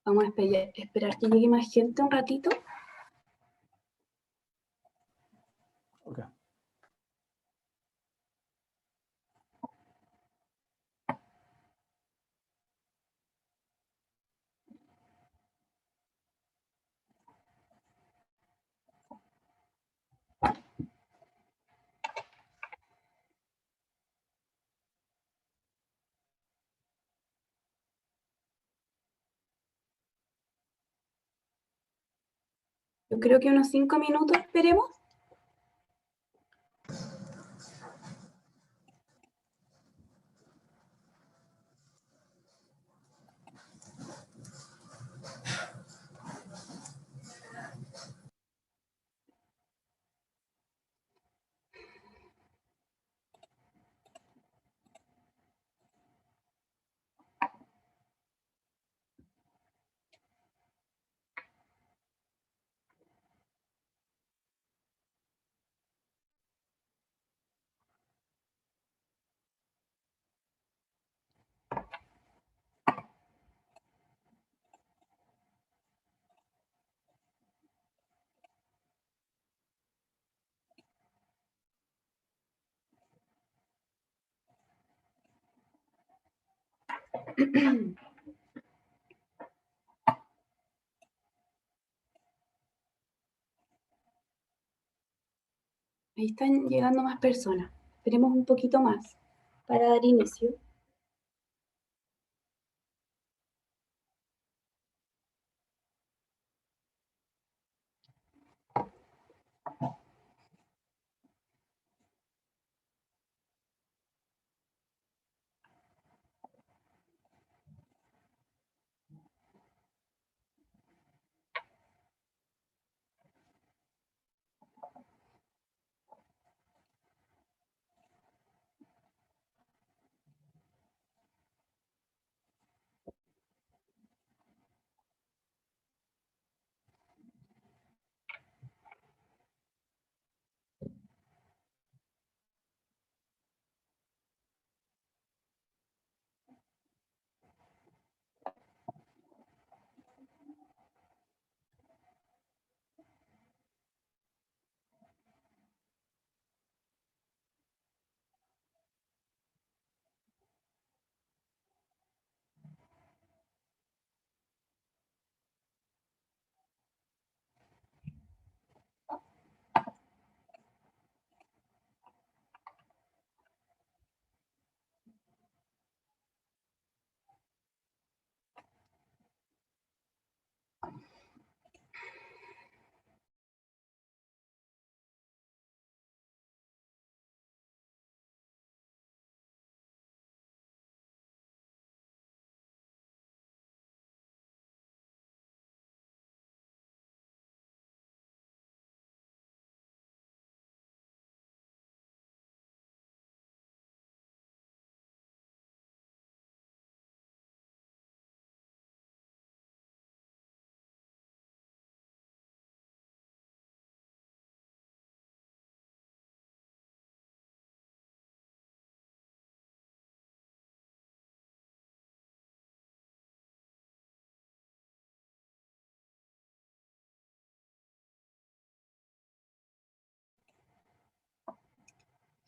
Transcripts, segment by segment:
Vamos a esperar que llegue más gente un ratito. Okay. Yo creo que unos 5 minutos esperemos. Ahí están llegando más personas. Esperemos un poquito más para dar inicio.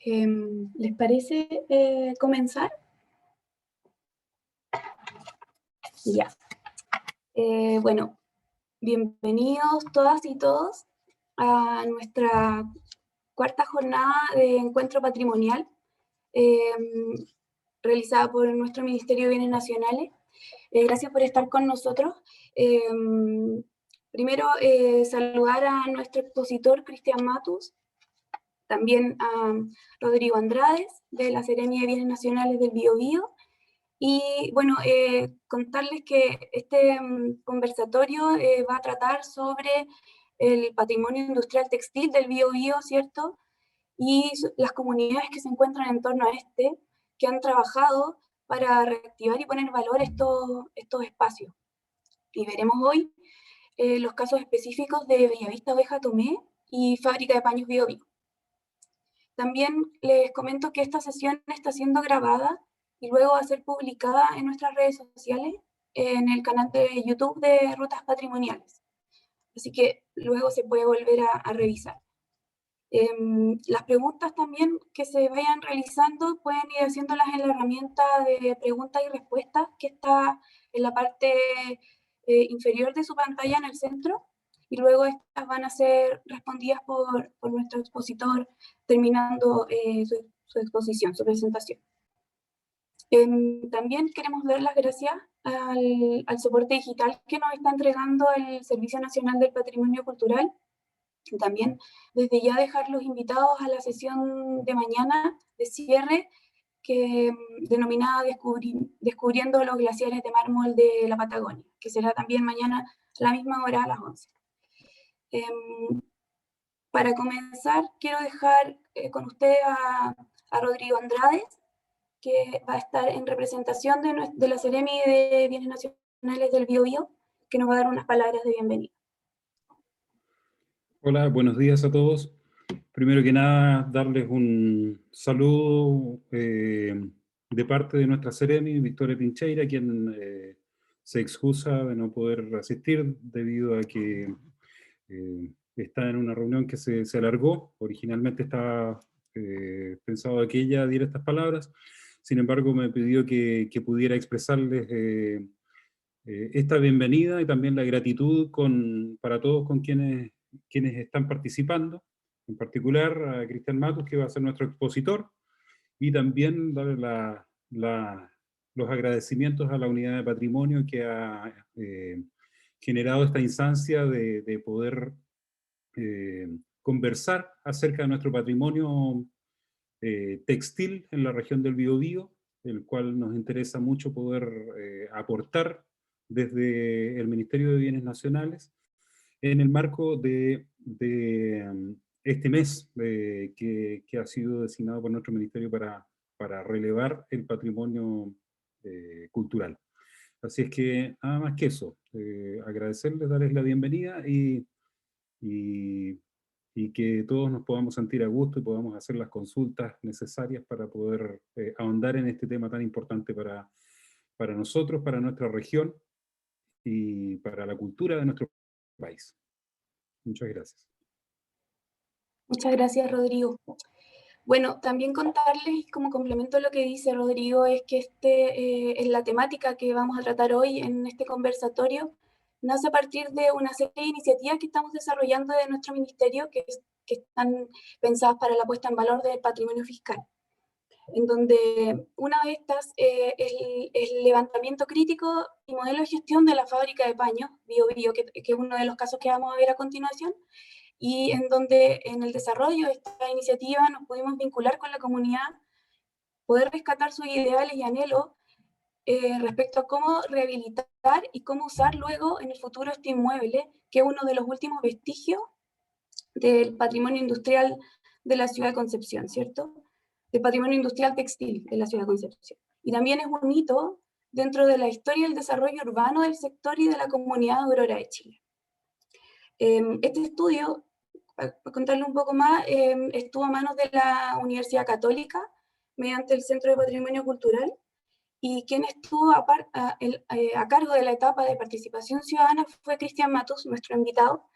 ¿Les parece comenzar? Ya. Bueno, bienvenidos todas y todos a nuestra cuarta jornada de encuentro patrimonial realizada por nuestro Ministerio de Bienes Nacionales. Gracias por estar con nosotros. Primero, saludar a nuestro expositor Cristian Matus, también a Rodrigo Andrades, de la Seremia de Bienes Nacionales del Biobío. Y bueno, contarles que este conversatorio va a tratar sobre el patrimonio industrial textil del Biobío, ¿cierto? Y las comunidades que se encuentran en torno a este, que han trabajado para reactivar y poner en valor estos espacios. Y veremos hoy los casos específicos de Bellavista Oveja Tomé y Fábrica de Paños Biobío. También les comento que esta sesión está siendo grabada y luego va a ser publicada en nuestras redes sociales en el canal de YouTube de Rutas Patrimoniales. Así que luego se puede volver a revisar. Las preguntas también que se vayan realizando pueden ir haciéndolas en la herramienta de preguntas y respuestas que está en la parte inferior de su pantalla en el centro, y luego estas van a ser respondidas por nuestro expositor terminando su exposición, su presentación. También queremos dar las gracias al soporte digital que nos está entregando el Servicio Nacional del Patrimonio Cultural. También desde ya dejar los invitados a la sesión de mañana de cierre, que denominada Descubriendo los glaciares de mármol de la Patagonia, que será también mañana a la misma hora, a las 11. Para comenzar, quiero dejar con usted a Rodrigo Andrades, que va a estar en representación de la Seremi de Bienes Nacionales del Biobío, que nos va a dar unas palabras de bienvenida. Hola, buenos días a todos. Primero que nada, darles un saludo de parte de nuestra Seremi, Victoria Pincheira, quien se excusa de no poder asistir debido a que está en una reunión que se alargó. Originalmente estaba pensado que ella diera estas palabras, sin embargo me pidió que pudiera expresarles esta bienvenida y también la gratitud para todos con quienes están participando, en particular a Cristian Matus, que va a ser nuestro expositor, y también darle los agradecimientos a la Unidad de Patrimonio que ha generado esta instancia de poder conversar acerca de nuestro patrimonio textil en la región del Biobío, el cual nos interesa mucho poder aportar desde el Ministerio de Bienes Nacionales en el marco de este mes que ha sido designado por nuestro ministerio para relevar el patrimonio cultural. Así es que nada más que eso, agradecerles, darles la bienvenida y que todos nos podamos sentir a gusto y podamos hacer las consultas necesarias para poder ahondar en este tema tan importante para nosotros, para nuestra región y para la cultura de nuestro país. Muchas gracias. Muchas gracias, Rodrigo. Bueno, también contarles, como complemento a lo que dice Rodrigo, es que es la temática que vamos a tratar hoy en este conversatorio, nace a partir de una serie de iniciativas que estamos desarrollando de nuestro ministerio que están pensadas para la puesta en valor del patrimonio fiscal, en donde una de estas es el levantamiento crítico y modelo de gestión de la fábrica de paños, BioBio, que es uno de los casos que vamos a ver a continuación, y en donde en el desarrollo de esta iniciativa nos pudimos vincular con la comunidad, poder rescatar sus ideales y anhelos respecto a cómo rehabilitar y cómo usar luego en el futuro este inmueble, que es uno de los últimos vestigios del patrimonio industrial de la ciudad de Concepción, ¿cierto? Del patrimonio industrial textil de la ciudad de Concepción. Y también es un hito dentro de la historia del desarrollo urbano del sector y de la comunidad de Aurora de Chile. Este estudio, para contarle un poco más, estuvo a manos de la Universidad Católica mediante el Centro de Patrimonio Cultural, y quien estuvo a cargo de la etapa de participación ciudadana fue Cristian Matus, nuestro invitado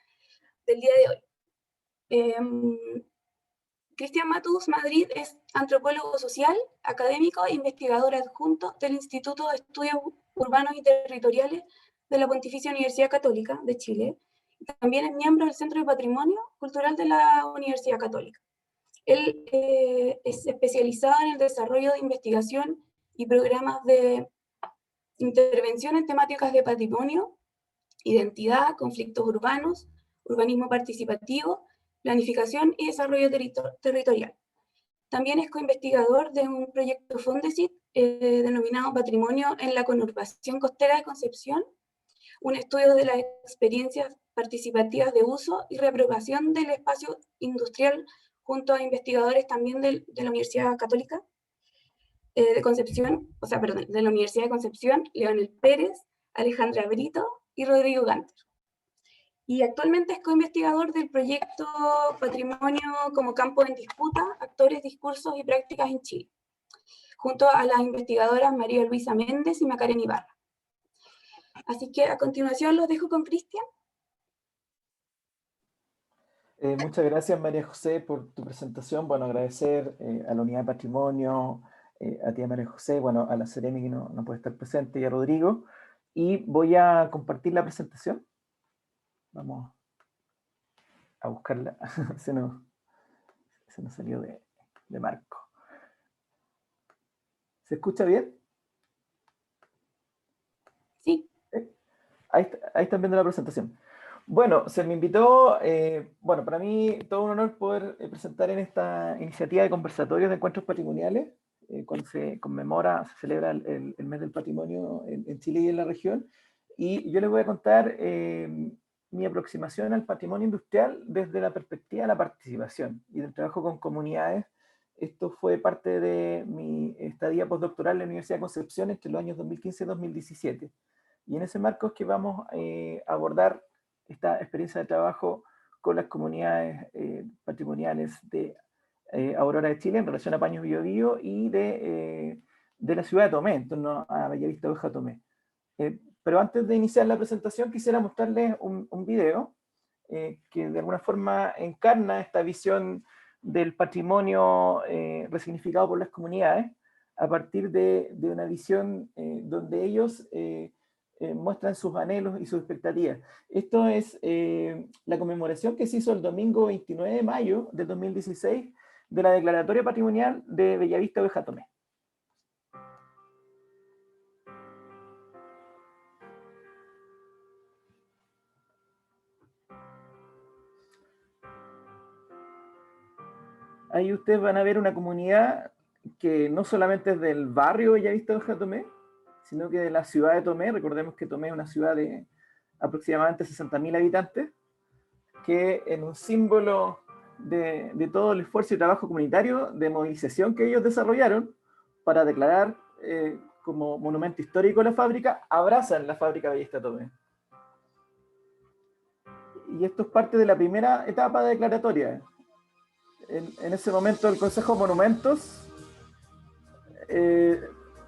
del día de hoy. Cristian Matus Madrid es antropólogo social, académico e investigador adjunto del Instituto de Estudios Urbanos y Territoriales de la Pontificia Universidad Católica de Chile. También es miembro del Centro de Patrimonio Cultural de la Universidad Católica. Él es especializado en el desarrollo de investigación y programas de intervención en temáticas de patrimonio, identidad, conflictos urbanos, urbanismo participativo, planificación y desarrollo territorial. También es coinvestigador de un proyecto Fondesit denominado Patrimonio en la Conurbación Costera de Concepción, un estudio de las experiencias participativas de uso y reapropiación del espacio industrial junto a investigadores también de la Universidad Católica de Concepción, de la Universidad de Concepción, Leonel Pérez, Alejandra Brito y Rodrigo Ganter. Y actualmente es coinvestigador del proyecto Patrimonio como campo en disputa, actores, discursos y prácticas en Chile, junto a las investigadoras María Luisa Méndez y Macarena Ibarra. Así que a continuación los dejo con Cristian. Muchas gracias, María José, por tu presentación. Bueno, agradecer a la Unidad de Patrimonio, a ti, María José, bueno, a la Seremi que no puede estar presente y a Rodrigo. Y voy a compartir la presentación. Vamos a buscarla. se nos salió de marco. ¿Se escucha bien? Sí. Ahí están viendo la presentación. Bueno, se me invitó, bueno, para mí todo un honor poder presentar en esta iniciativa de conversatorios de encuentros patrimoniales, cuando se conmemora, se celebra el mes del patrimonio en Chile y en la región. Y yo les voy a contar mi aproximación al patrimonio industrial desde la perspectiva de la participación y del trabajo con comunidades. Esto fue parte de mi estadía postdoctoral en la Universidad de Concepción entre los años 2015 y 2017. Y en ese marco es que vamos a abordar esta experiencia de trabajo con las comunidades patrimoniales de Aurora de Chile en relación a Paños Bio Bio y de la ciudad de Tomé, en torno a Bellavista Oveja Tomé. Pero antes de iniciar la presentación quisiera mostrarles un video que de alguna forma encarna esta visión del patrimonio resignificado por las comunidades a partir de una visión donde ellos muestran sus anhelos y sus expectativas. Esto es la conmemoración que se hizo el domingo 29 de mayo del 2016 de la Declaratoria Patrimonial de Bellavista Oveja Tomé. Ahí ustedes van a ver una comunidad que no solamente es del barrio Bellavista Oveja Tomé, sino que de la ciudad de Tomé. Recordemos que Tomé es una ciudad de aproximadamente 60.000 habitantes, que en un símbolo de todo el esfuerzo y trabajo comunitario de movilización que ellos desarrollaron para declarar como monumento histórico la fábrica, abrazan la fábrica Bellavista Tomé. Y esto es parte de la primera etapa de declaratoria. En ese momento el Consejo de Monumentos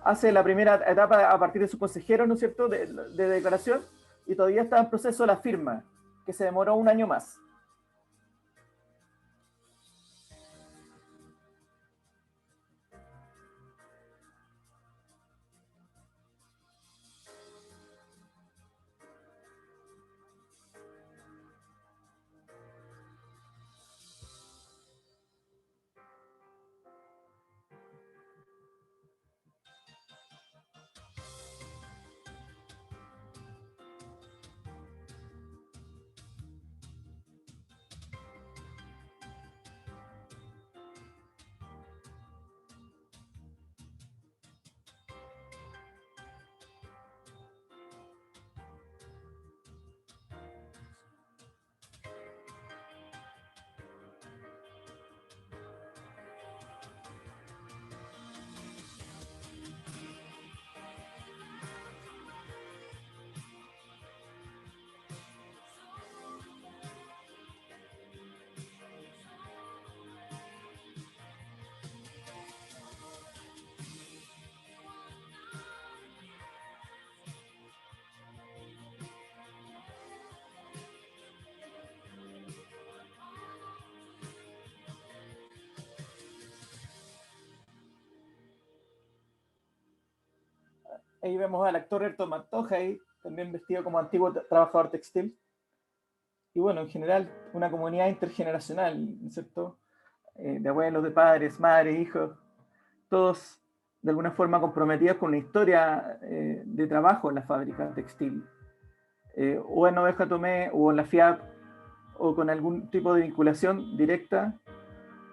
hace la primera etapa a partir de su consejero, ¿no es cierto?, de declaración, y todavía está en proceso la firma, que se demoró un año más. Ahí vemos al actor Ayrton Mantoja, ahí, también vestido como antiguo trabajador textil. Y bueno, en general, una comunidad intergeneracional, ¿no es cierto? De abuelos, de padres, madres, hijos, todos de alguna forma comprometidos con una historia de trabajo en la fábrica textil, o en Oveja Tomé, o en la FIAP, o con algún tipo de vinculación directa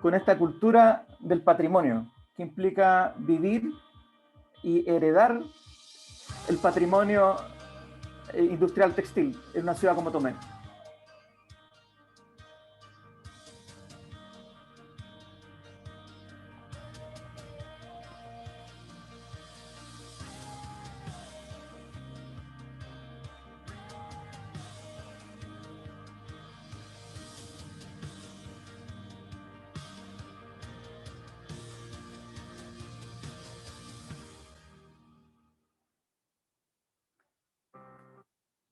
con esta cultura del patrimonio, que implica vivir y heredar el patrimonio industrial textil en una ciudad como Tomé.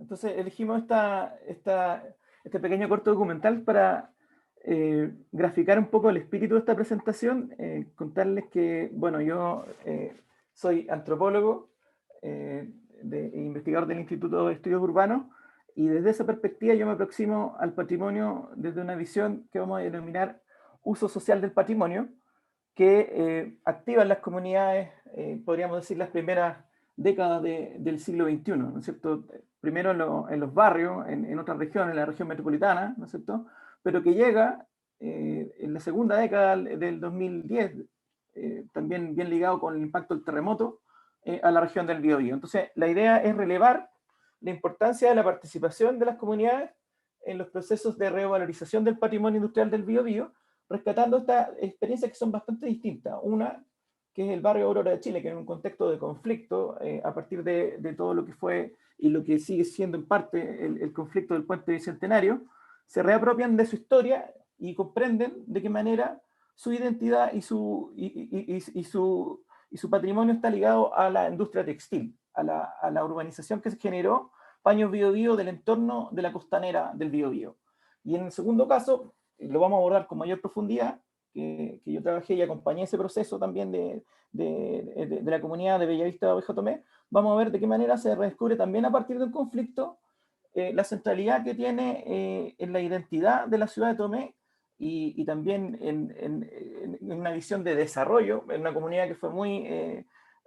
Entonces elegimos este pequeño corto documental para graficar un poco el espíritu de esta presentación, contarles que, bueno, yo soy antropólogo, investigador del Instituto de Estudios Urbanos, y desde esa perspectiva yo me aproximo al patrimonio desde una visión que vamos a denominar uso social del patrimonio, que activa en las comunidades, podríamos decir, las primeras décadas del siglo XXI, ¿no es cierto? Primero en los barrios, en otras regiones, en la región metropolitana, ¿no es cierto? Pero que llega en la segunda década del 2010, también bien ligado con el impacto del terremoto, a la región del Biobío. Entonces, la idea es relevar la importancia de la participación de las comunidades en los procesos de revalorización del patrimonio industrial del Biobío, rescatando estas experiencias que son bastante distintas. Una, que es el barrio Aurora de Chile, que en un contexto de conflicto, a partir de todo lo que fue y lo que sigue siendo en parte el conflicto del Puente Bicentenario, se reapropian de su historia y comprenden de qué manera su identidad y su patrimonio está ligado a la industria textil, a la urbanización que se generó Paños Biobío del entorno de la costanera del Biobío. Y en el segundo caso, lo vamos a abordar con mayor profundidad, que yo trabajé y acompañé ese proceso también de la comunidad de Bellavista de Oveja Tomé. Vamos a ver de qué manera se redescubre también a partir del conflicto la centralidad que tiene en la identidad de la ciudad de Tomé y también en una visión de desarrollo, en una comunidad que fue muy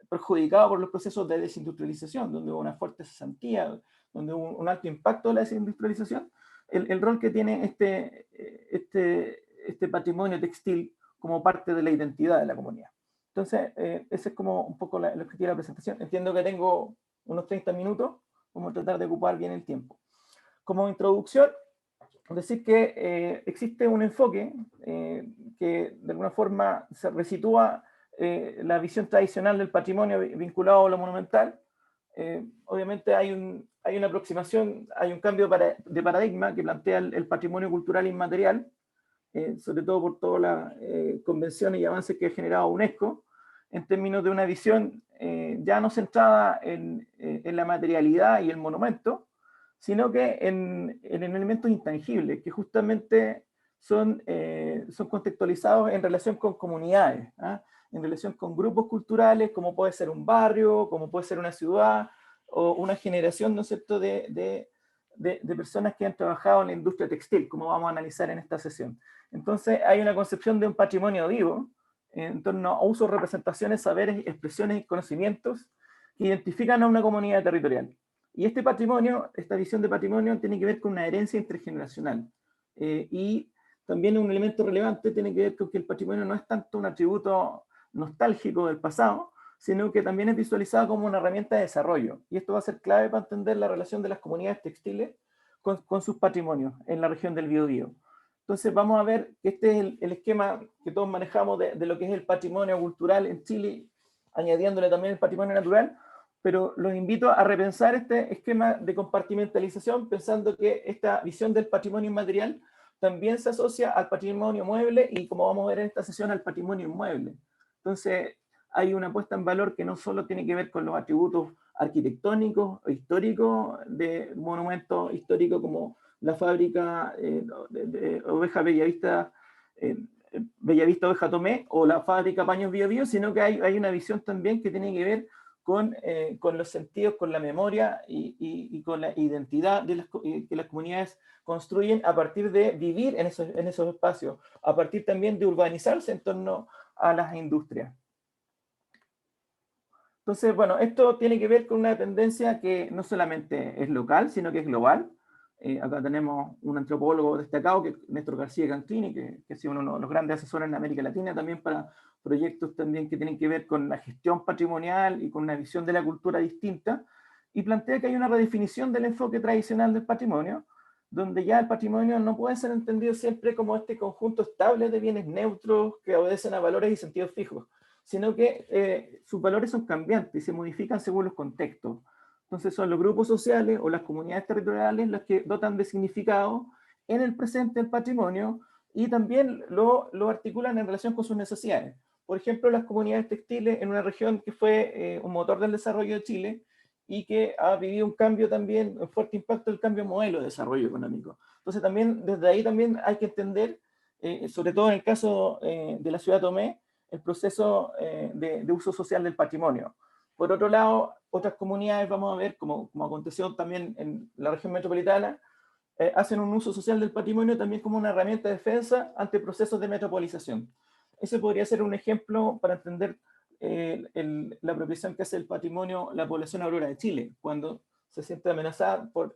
perjudicada por los procesos de desindustrialización, donde hubo una fuerte cesantía, donde hubo un alto impacto de la desindustrialización, el rol que tiene este patrimonio textil como parte de la identidad de la comunidad. Entonces, ese es como un poco el objetivo de la presentación. Entiendo que tengo unos 30 minutos, vamos a tratar de ocupar bien el tiempo. Como introducción, decir que existe un enfoque que de alguna forma se resitúa la visión tradicional del patrimonio vinculado a lo monumental. Obviamente hay una aproximación, hay un cambio de paradigma que plantea el patrimonio cultural inmaterial, sobre todo por todas las convenciones y avances que ha generado UNESCO, en términos de una visión ya no centrada en la materialidad y el monumento, sino que en elementos intangibles, que justamente son contextualizados en relación con comunidades, ¿ah? En relación con grupos culturales, como puede ser un barrio, como puede ser una ciudad, o una generación, ¿no es cierto?, de personas que han trabajado en la industria textil, como vamos a analizar en esta sesión. Entonces hay una concepción de un patrimonio vivo, en torno a usos, representaciones, saberes, expresiones y conocimientos que identifican a una comunidad territorial. Y este patrimonio, esta visión de patrimonio tiene que ver con una herencia intergeneracional. Y también un elemento relevante tiene que ver con que el patrimonio no es tanto un atributo nostálgico del pasado, sino que también es visualizado como una herramienta de desarrollo. Y esto va a ser clave para entender la relación de las comunidades textiles con sus patrimonios en la región del Biobío. Entonces vamos a ver que este es el esquema que todos manejamos de lo que es el patrimonio cultural en Chile, añadiéndole también el patrimonio natural, pero los invito a repensar este esquema de compartimentalización, pensando que esta visión del patrimonio inmaterial también se asocia al patrimonio mueble y, como vamos a ver en esta sesión, al patrimonio inmueble. Entonces hay una puesta en valor que no solo tiene que ver con los atributos arquitectónicos o históricos de monumentos históricos como la fábrica de oveja Bellavista, Oveja Tomé, o la fábrica Paños Biobío, sino que hay una visión también que tiene que ver con los sentidos, con la memoria y con la identidad que las comunidades construyen a partir de vivir en esos espacios, a partir también de urbanizarse en torno a las industrias. Entonces, bueno, esto tiene que ver con una tendencia que no solamente es local, sino que es global. Acá tenemos un antropólogo destacado, que es Néstor García Canclini, que ha sido uno de los grandes asesores en América Latina, también para proyectos también que tienen que ver con la gestión patrimonial y con una visión de la cultura distinta, y plantea que hay una redefinición del enfoque tradicional del patrimonio, donde ya el patrimonio no puede ser entendido siempre como este conjunto estable de bienes neutros que obedecen a valores y sentidos fijos, sino que sus valores son cambiantes y se modifican según los contextos. Entonces son los grupos sociales o las comunidades territoriales las que dotan de significado en el presente el patrimonio y también lo articulan en relación con sus necesidades. Por ejemplo, las comunidades textiles en una región que fue un motor del desarrollo de Chile y que ha vivido un cambio también, un fuerte impacto del cambio de modelo de desarrollo económico. Entonces también, desde ahí también hay que entender, sobre todo en el caso de la ciudad de Tomé, el proceso de uso social del patrimonio. Por otro lado, otras comunidades, vamos a ver, como aconteció también en la región metropolitana, hacen un uso social del patrimonio también como una herramienta de defensa ante procesos de metropolización. Ese podría ser un ejemplo para entender la apropiación que hace el patrimonio la población aurora de Chile, cuando se siente amenazada por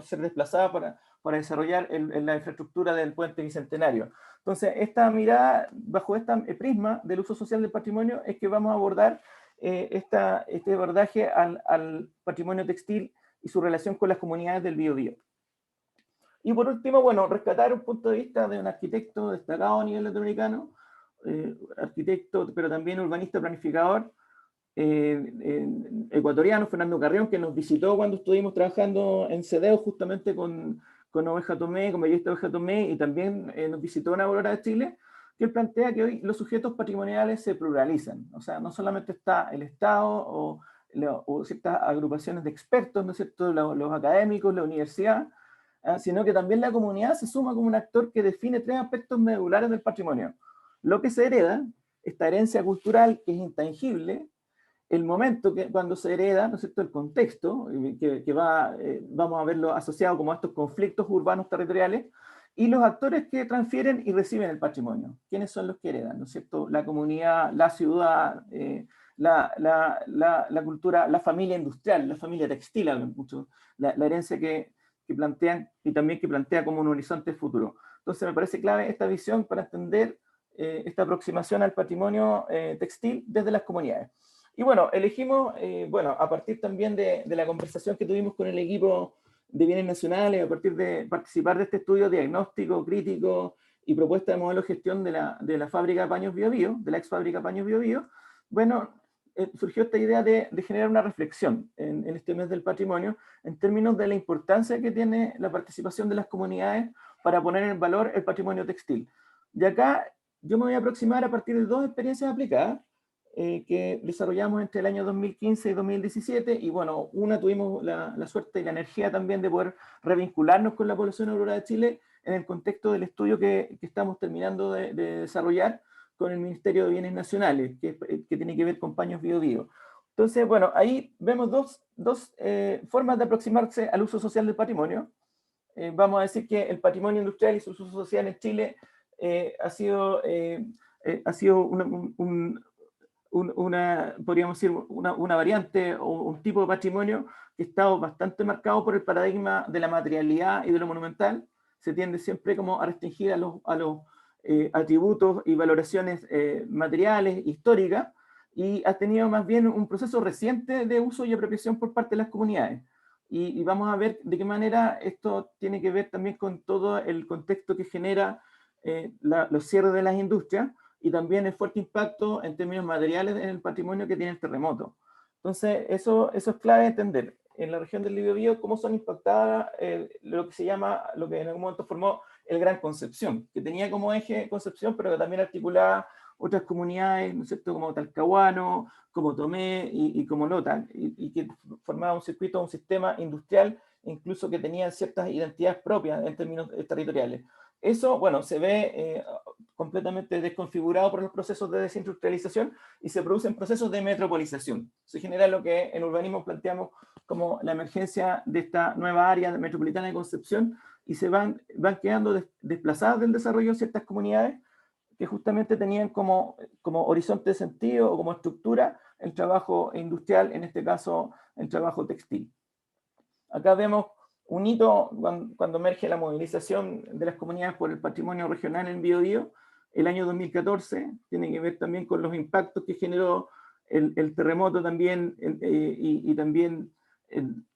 ser desplazada para desarrollar la infraestructura del puente bicentenario. Entonces, esta mirada, bajo este prisma del uso social del patrimonio, es que vamos a abordar este abordaje al patrimonio textil y su relación con las comunidades del Biobío. Y por último, bueno, rescatar un punto de vista de un arquitecto destacado a nivel latinoamericano, arquitecto, pero también urbanista planificador, ecuatoriano, Fernando Carrión, que nos visitó cuando estuvimos trabajando en CEDEO justamente con Oveja Tomé, con Bellesta Oveja Tomé, y también nos visitó en Aurora de Chile, que él plantea que hoy los sujetos patrimoniales se pluralizan. O sea, no solamente está el Estado o ciertas agrupaciones de expertos, ¿no es cierto?, los académicos, la universidad, sino que también la comunidad se suma como un actor que define tres aspectos medulares del patrimonio: lo que se hereda, esta herencia cultural que es intangible, el momento cuando se hereda, ¿no es cierto?, el contexto, vamos a verlo asociado como a estos conflictos urbanos territoriales, y los actores que transfieren y reciben el patrimonio. ¿Quiénes son los que heredan? ¿No es cierto? La comunidad, la ciudad, la cultura, la familia industrial, la familia textil, mucho, la herencia que plantean y también que plantea como un horizonte futuro. Entonces me parece clave esta visión para entender esta aproximación al patrimonio textil desde las comunidades. Y bueno, elegimos, a partir también de la conversación que tuvimos con el equipo de bienes nacionales, a partir de participar de este estudio diagnóstico, crítico y propuesta de modelo de gestión de la fábrica de paños Biobío, de la ex fábrica Paños Biobío, bueno, surgió esta idea de generar una reflexión en este mes del patrimonio en términos de la importancia que tiene la participación de las comunidades para poner en valor el patrimonio textil. Y acá yo me voy a aproximar a partir de dos experiencias aplicadas que desarrollamos entre el año 2015 y 2017, y bueno, una tuvimos la suerte y la energía también de poder revincularnos con la población aurora de Chile en el contexto del estudio que estamos terminando de desarrollar con el Ministerio de Bienes Nacionales, que tiene que ver con Paños Biobío. Entonces, bueno, ahí vemos dos formas de aproximarse al uso social del patrimonio. Vamos a decir que el patrimonio industrial y su uso social en Chile ha sido podríamos decir, una variante o un tipo de patrimonio que ha estado bastante marcado por el paradigma de la materialidad y de lo monumental. Se tiende siempre como a restringir a los atributos y valoraciones materiales, históricas, y ha tenido más bien un proceso reciente de uso y apropiación por parte de las comunidades. Y vamos a ver de qué manera esto tiene que ver también con todo el contexto que genera los cierres de las industrias, y también el fuerte impacto en términos materiales en el patrimonio que tiene el terremoto. Entonces, eso es clave entender. En la región del Biobío, cómo son impactadas lo que se llama, lo que en algún momento formó el Gran Concepción, que tenía como eje Concepción, pero que también articulaba otras comunidades, ¿no es cierto?, como Talcahuano, como Tomé y como Lota, y que formaba un circuito, un sistema industrial, incluso que tenía ciertas identidades propias en términos territoriales. Eso, bueno, se ve completamente desconfigurado por los procesos de desindustrialización y se producen procesos de metropolización. Se genera lo que en urbanismo planteamos como la emergencia de esta nueva área metropolitana de Concepción, y se van quedando desplazadas del desarrollo ciertas comunidades que justamente tenían como horizonte de sentido o como estructura el trabajo industrial, en este caso el trabajo textil. Acá vemos un hito cuando emerge la movilización de las comunidades por el patrimonio regional en Biobío, el año 2014, tiene que ver también con los impactos que generó el terremoto también, y también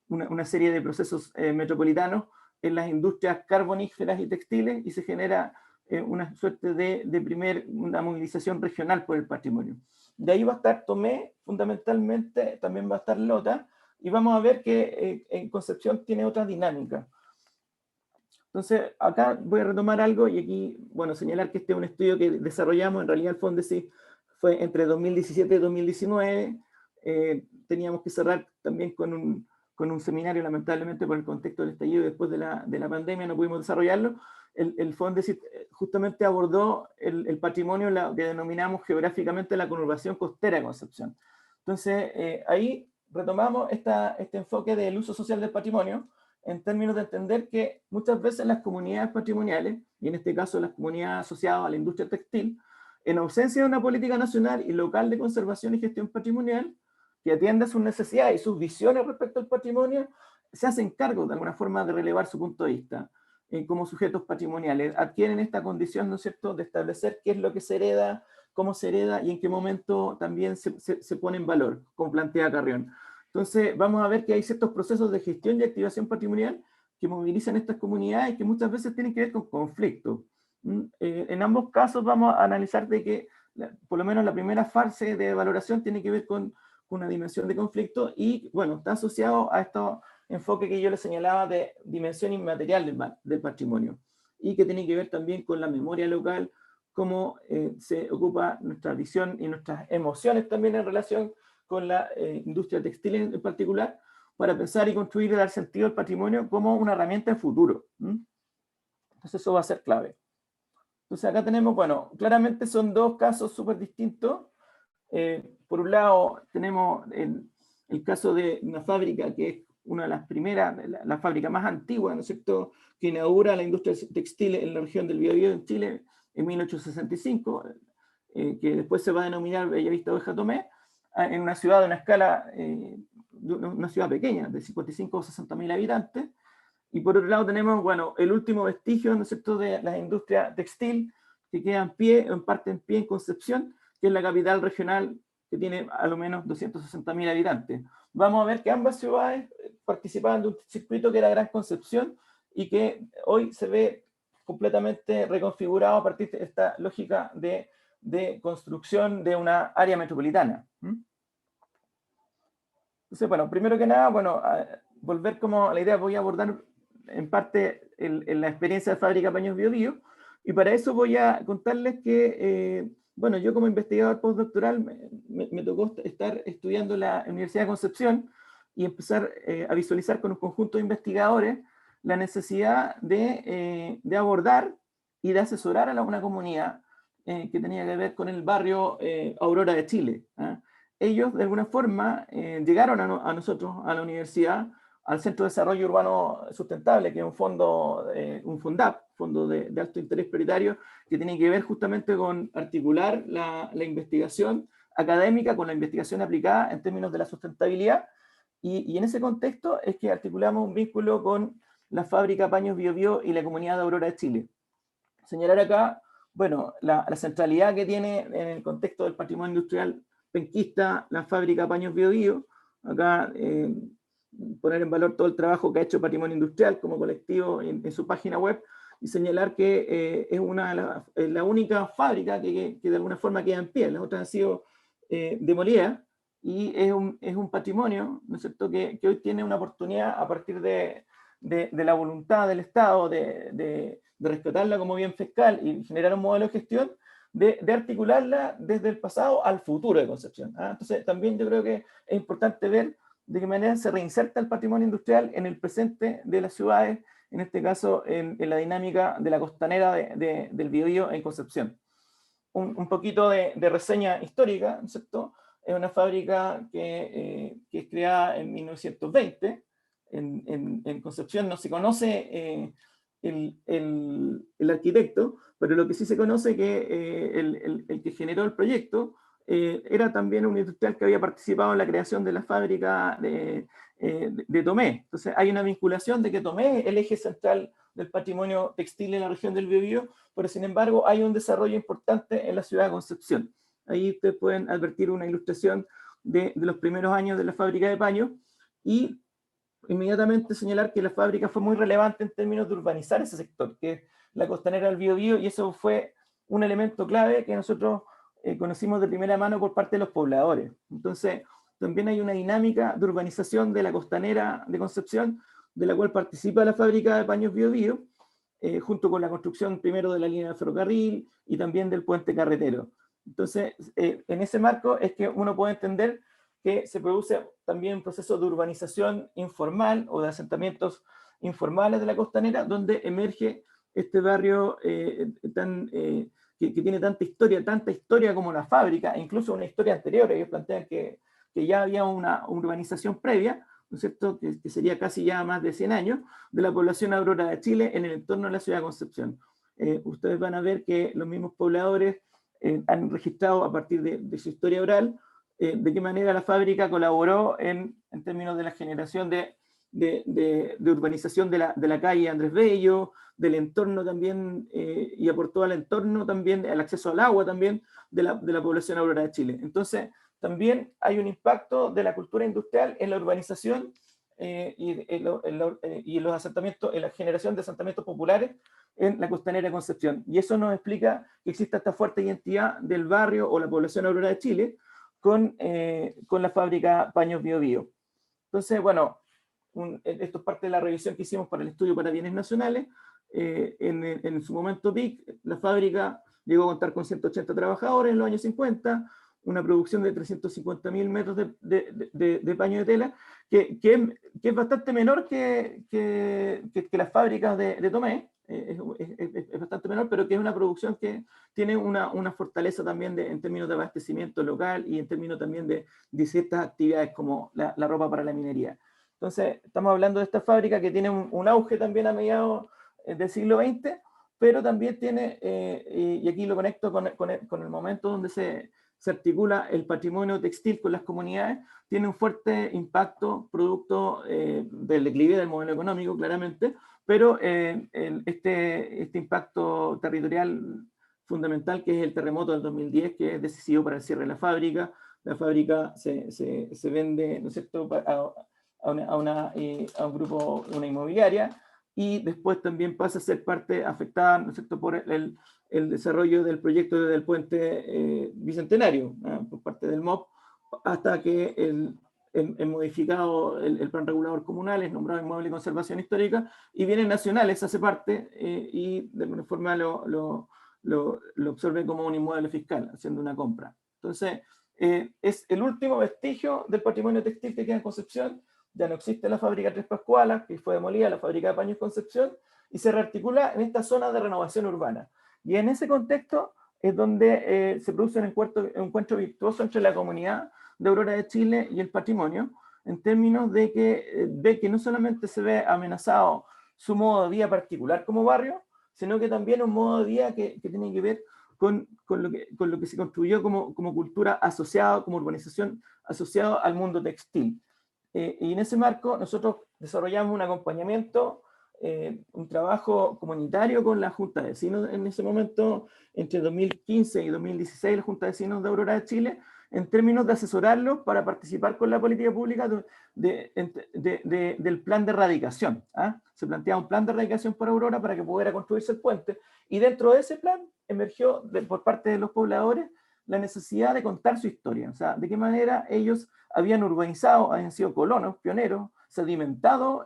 una serie de procesos metropolitanos en las industrias carboníferas y textiles, y se genera una suerte de una movilización regional por el patrimonio. De ahí va a estar Tomé, fundamentalmente, también va a estar Lota, y vamos a ver que en Concepción tiene otra dinámica. Entonces, acá voy a retomar algo, y aquí, bueno, señalar que este es un estudio que desarrollamos, en realidad el Fondesis fue entre 2017 y 2019, teníamos que cerrar también con un seminario, lamentablemente por el contexto del estallido después de la pandemia no pudimos desarrollarlo. El FONDESIT justamente abordó el patrimonio que denominamos geográficamente la conurbación costera de Concepción. Entonces, ahí retomamos este enfoque del uso social del patrimonio, en términos de entender que muchas veces las comunidades patrimoniales, y en este caso las comunidades asociadas a la industria textil, en ausencia de una política nacional y local de conservación y gestión patrimonial, que atienda sus necesidades y sus visiones respecto al patrimonio, se hacen cargo de alguna forma de relevar su punto de vista como sujetos patrimoniales. Adquieren esta condición, ¿no es cierto?, de establecer qué es lo que se hereda, cómo se hereda y en qué momento también se pone en valor, como plantea Carrión. Entonces, vamos a ver que hay ciertos procesos de gestión y activación patrimonial que movilizan estas comunidades y que muchas veces tienen que ver con conflictos. En ambos casos vamos a analizar de que, por lo menos la primera fase de valoración tiene que ver con una dimensión de conflicto y, bueno, está asociado a este enfoque que yo le señalaba de dimensión inmaterial del patrimonio y que tiene que ver también con la memoria local, cómo se ocupa nuestra visión y nuestras emociones también en relación con la industria textil en particular, para pensar y construir y dar sentido al patrimonio como una herramienta de futuro. Entonces eso va a ser clave. Entonces acá tenemos, bueno, claramente son dos casos súper distintos. Por un lado tenemos el caso de una fábrica que es una de las primeras, la fábrica más antigua, ¿no es cierto?, que inaugura la industria textil en la región del Biobío en Chile en 1865, que después se va a denominar Bellavista Oveja Tomé, en una ciudad de una escala, una ciudad pequeña, de 55 o 60 mil habitantes. Y por otro lado tenemos, bueno, el último vestigio, ¿no es cierto?, de la industria textil, que queda en pie, en parte en pie en Concepción, que es la capital regional, que tiene a lo menos 260 mil habitantes. Vamos a ver que ambas ciudades participaban de un circuito que era Gran Concepción y que hoy se ve completamente reconfigurado a partir de esta lógica de construcción de una área metropolitana. Entonces, bueno, primero que nada, bueno, volver como a la idea, voy a abordar en parte la experiencia de Fábrica Paños Biobío, y para eso voy a contarles que, bueno, yo como investigador postdoctoral me tocó estar estudiando en la Universidad de Concepción y empezar a visualizar con un conjunto de investigadores la necesidad de abordar y de asesorar a una comunidad que tenía que ver con el barrio Aurora de Chile. Ellos, de alguna forma, llegaron a nosotros, a la universidad, al Centro de Desarrollo Urbano Sustentable, que es un fondo, un FONDAP, Fondo de Alto Interés Prioritario, que tiene que ver justamente con articular la investigación académica con la investigación aplicada en términos de la sustentabilidad. Y en ese contexto es que articulamos un vínculo con la fábrica Paños Biobío y la comunidad de Aurora de Chile. Señalar acá, bueno, la centralidad que tiene en el contexto del patrimonio industrial penquista la fábrica Paños Biobío. Acá poner en valor todo el trabajo que ha hecho Patrimonio Industrial como colectivo en su página web y señalar que es la única fábrica que de alguna forma queda en pie. Las otras han sido demolidas y es un patrimonio, ¿no es cierto?, que hoy tiene una oportunidad a partir de la voluntad del Estado de rescatarla como bien fiscal y generar un modelo de gestión, de articularla desde el pasado al futuro de Concepción. Entonces también yo creo que es importante ver de qué manera se reinserta el patrimonio industrial en el presente de las ciudades, en este caso en la dinámica de la costanera del Biobío en Concepción. Un poquito de reseña histórica, ¿no es cierto? Es una fábrica que es creada en 1920, en Concepción no se conoce el arquitecto, pero lo que sí se conoce es que el que generó el proyecto era también un industrial que había participado en la creación de la fábrica de Tomé. Entonces hay una vinculación de que Tomé es el eje central del patrimonio textil en la región del Biobío, pero sin embargo hay un desarrollo importante en la ciudad de Concepción. Ahí ustedes pueden advertir una ilustración de los primeros años de la fábrica de paños y inmediatamente señalar que la fábrica fue muy relevante en términos de urbanizar ese sector, que es la costanera del Biobío, y eso fue un elemento clave que nosotros conocimos de primera mano por parte de los pobladores. Entonces, también hay una dinámica de urbanización de la costanera de Concepción, de la cual participa la fábrica de paños Biobío, junto con la construcción primero de la línea de ferrocarril y también del puente carretero. Entonces, en ese marco es que uno puede entender que se produce también un proceso de urbanización informal o de asentamientos informales de la costanera, donde emerge este barrio que tiene tanta historia como la fábrica, e incluso una historia anterior. Ellos plantean que ya había una urbanización previa, ¿no es cierto?, que sería casi ya más de 100 años, de la población Aurora de Chile en el entorno de la ciudad de Concepción. Ustedes van a ver que los mismos pobladores han registrado a partir de su historia oral de qué manera la fábrica colaboró en términos de la generación de urbanización de la calle Andrés Bello, del entorno también, y aportó al entorno también, al acceso al agua también de la población Aurora de Chile. Entonces, también hay un impacto de la cultura industrial en la urbanización y en los asentamientos, en la generación de asentamientos populares en la costanera de Concepción. Y eso nos explica que exista esta fuerte identidad del barrio o la población Aurora de Chile con la fábrica Paños Bio Bio. Entonces, bueno, esto es parte de la revisión que hicimos para el estudio para bienes nacionales. En su momento PIC, la fábrica llegó a contar con 180 trabajadores en los años 50, una producción de 350.000 metros de paño de tela, que es bastante menor que las fábricas de Tomé, es bastante menor, pero que es una producción que tiene una fortaleza también en términos de abastecimiento local y en términos también de ciertas actividades como la ropa para la minería. Entonces, estamos hablando de esta fábrica que tiene un auge también a mediados del siglo XX, pero también tiene, y aquí lo conecto con el momento donde se articula el patrimonio textil con las comunidades, tiene un fuerte impacto producto del declive del modelo económico, claramente, pero este impacto territorial fundamental, que es el terremoto del 2010, que es decisivo para el cierre de la fábrica. La fábrica se vende, ¿no es cierto?, a un grupo, una inmobiliaria, y después también pasa a ser parte afectada, ¿no es cierto?, por el desarrollo del proyecto del puente bicentenario, por parte del MOP, hasta que el modificado el plan regulador comunal es nombrado inmueble de conservación histórica, y bienes nacionales hace parte y de alguna forma lo absorbe como un inmueble fiscal, haciendo una compra. Entonces, es el último vestigio del patrimonio textil que queda en Concepción. Ya no existe la fábrica Tres Pascualas, que fue demolida, la fábrica de paños Concepción, y se rearticula en esta zona de renovación urbana. Y en ese contexto es donde se produce un encuentro virtuoso entre la comunidad de Aurora de Chile y el patrimonio, en términos de que no solamente se ve amenazado su modo de vida particular como barrio, sino que también un modo de vida que tiene que ver con lo que se construyó como cultura asociada, como urbanización asociada al mundo textil. Y en ese marco nosotros desarrollamos un acompañamiento, un trabajo comunitario con la Junta de Vecinos en ese momento, entre 2015 y 2016, la Junta de Vecinos de Aurora de Chile, en términos de asesorarlos para participar con la política pública del plan de erradicación. Se planteaba un plan de erradicación para Aurora para que pudiera construirse el puente, y dentro de ese plan emergió por parte de los pobladores la necesidad de contar su historia, o sea, de qué manera ellos habían urbanizado, habían sido colonos, pioneros, sedimentado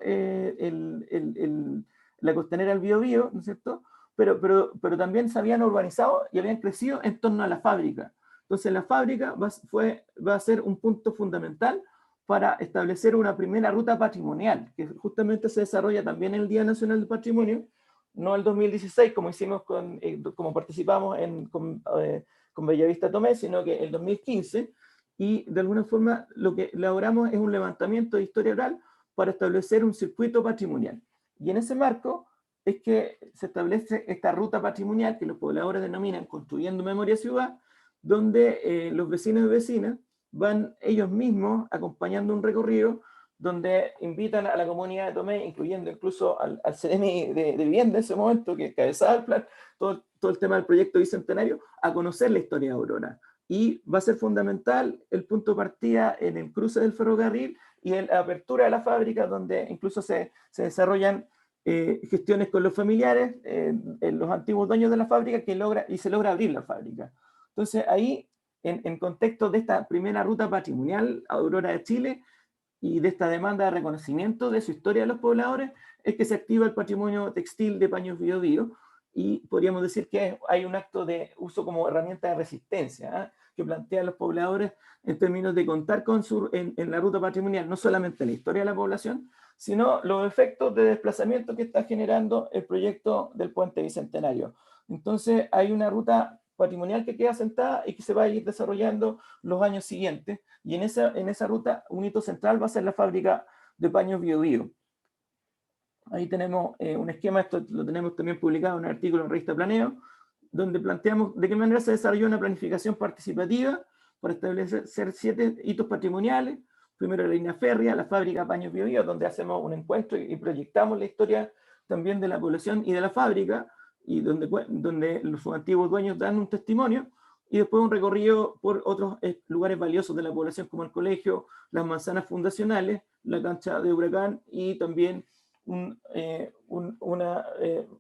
la costanera del Biobío, ¿no es cierto? Pero también se habían urbanizado y habían crecido en torno a la fábrica. Entonces la fábrica va a ser un punto fundamental para establecer una primera ruta patrimonial, que justamente se desarrolla también en el Día Nacional del Patrimonio, no el 2016, como hicimos como participamos con Bellavista Tomé, sino que el 2015, y de alguna forma lo que logramos es un levantamiento de historia oral para establecer un circuito patrimonial. Y en ese marco es que se establece esta ruta patrimonial que los pobladores denominan Construyendo Memoria Ciudad, donde los vecinos y vecinas van ellos mismos acompañando un recorrido donde invitan a la comunidad de Tomé, incluyendo incluso al CEREMI de vivienda en ese momento, que encabezaba el plan, todo el tema del proyecto bicentenario, a conocer la historia de Aurora. Y va a ser fundamental el punto de partida en el cruce del ferrocarril y en la apertura de la fábrica, donde incluso se desarrollan gestiones con los familiares, los antiguos dueños de la fábrica, y se logra abrir la fábrica. Entonces ahí, en contexto de esta primera ruta patrimonial Aurora de Chile, y de esta demanda de reconocimiento de su historia de los pobladores, es que se activa el patrimonio textil de Paños Biobío, y podríamos decir que hay un acto de uso como herramienta de resistencia, que plantean los pobladores en términos de contar con en la ruta patrimonial no solamente la historia de la población, sino los efectos de desplazamiento que está generando el proyecto del puente bicentenario. Entonces hay una ruta patrimonial que queda sentada y que se va a ir desarrollando los años siguientes, y en esa ruta un hito central va a ser la fábrica de paños Bio Bio. Ahí tenemos un esquema, esto lo tenemos también publicado en un artículo en Revista Planeo, donde planteamos de qué manera se desarrolló una planificación participativa para establecer 7 hitos patrimoniales. Primero la línea férrea, la fábrica Paños Bio Bio, donde hacemos un encuentro y proyectamos la historia también de la población y de la fábrica, y donde sus antiguos dueños dan un testimonio, y después un recorrido por otros lugares valiosos de la población, como el colegio, las manzanas fundacionales, la cancha de Huracán, y también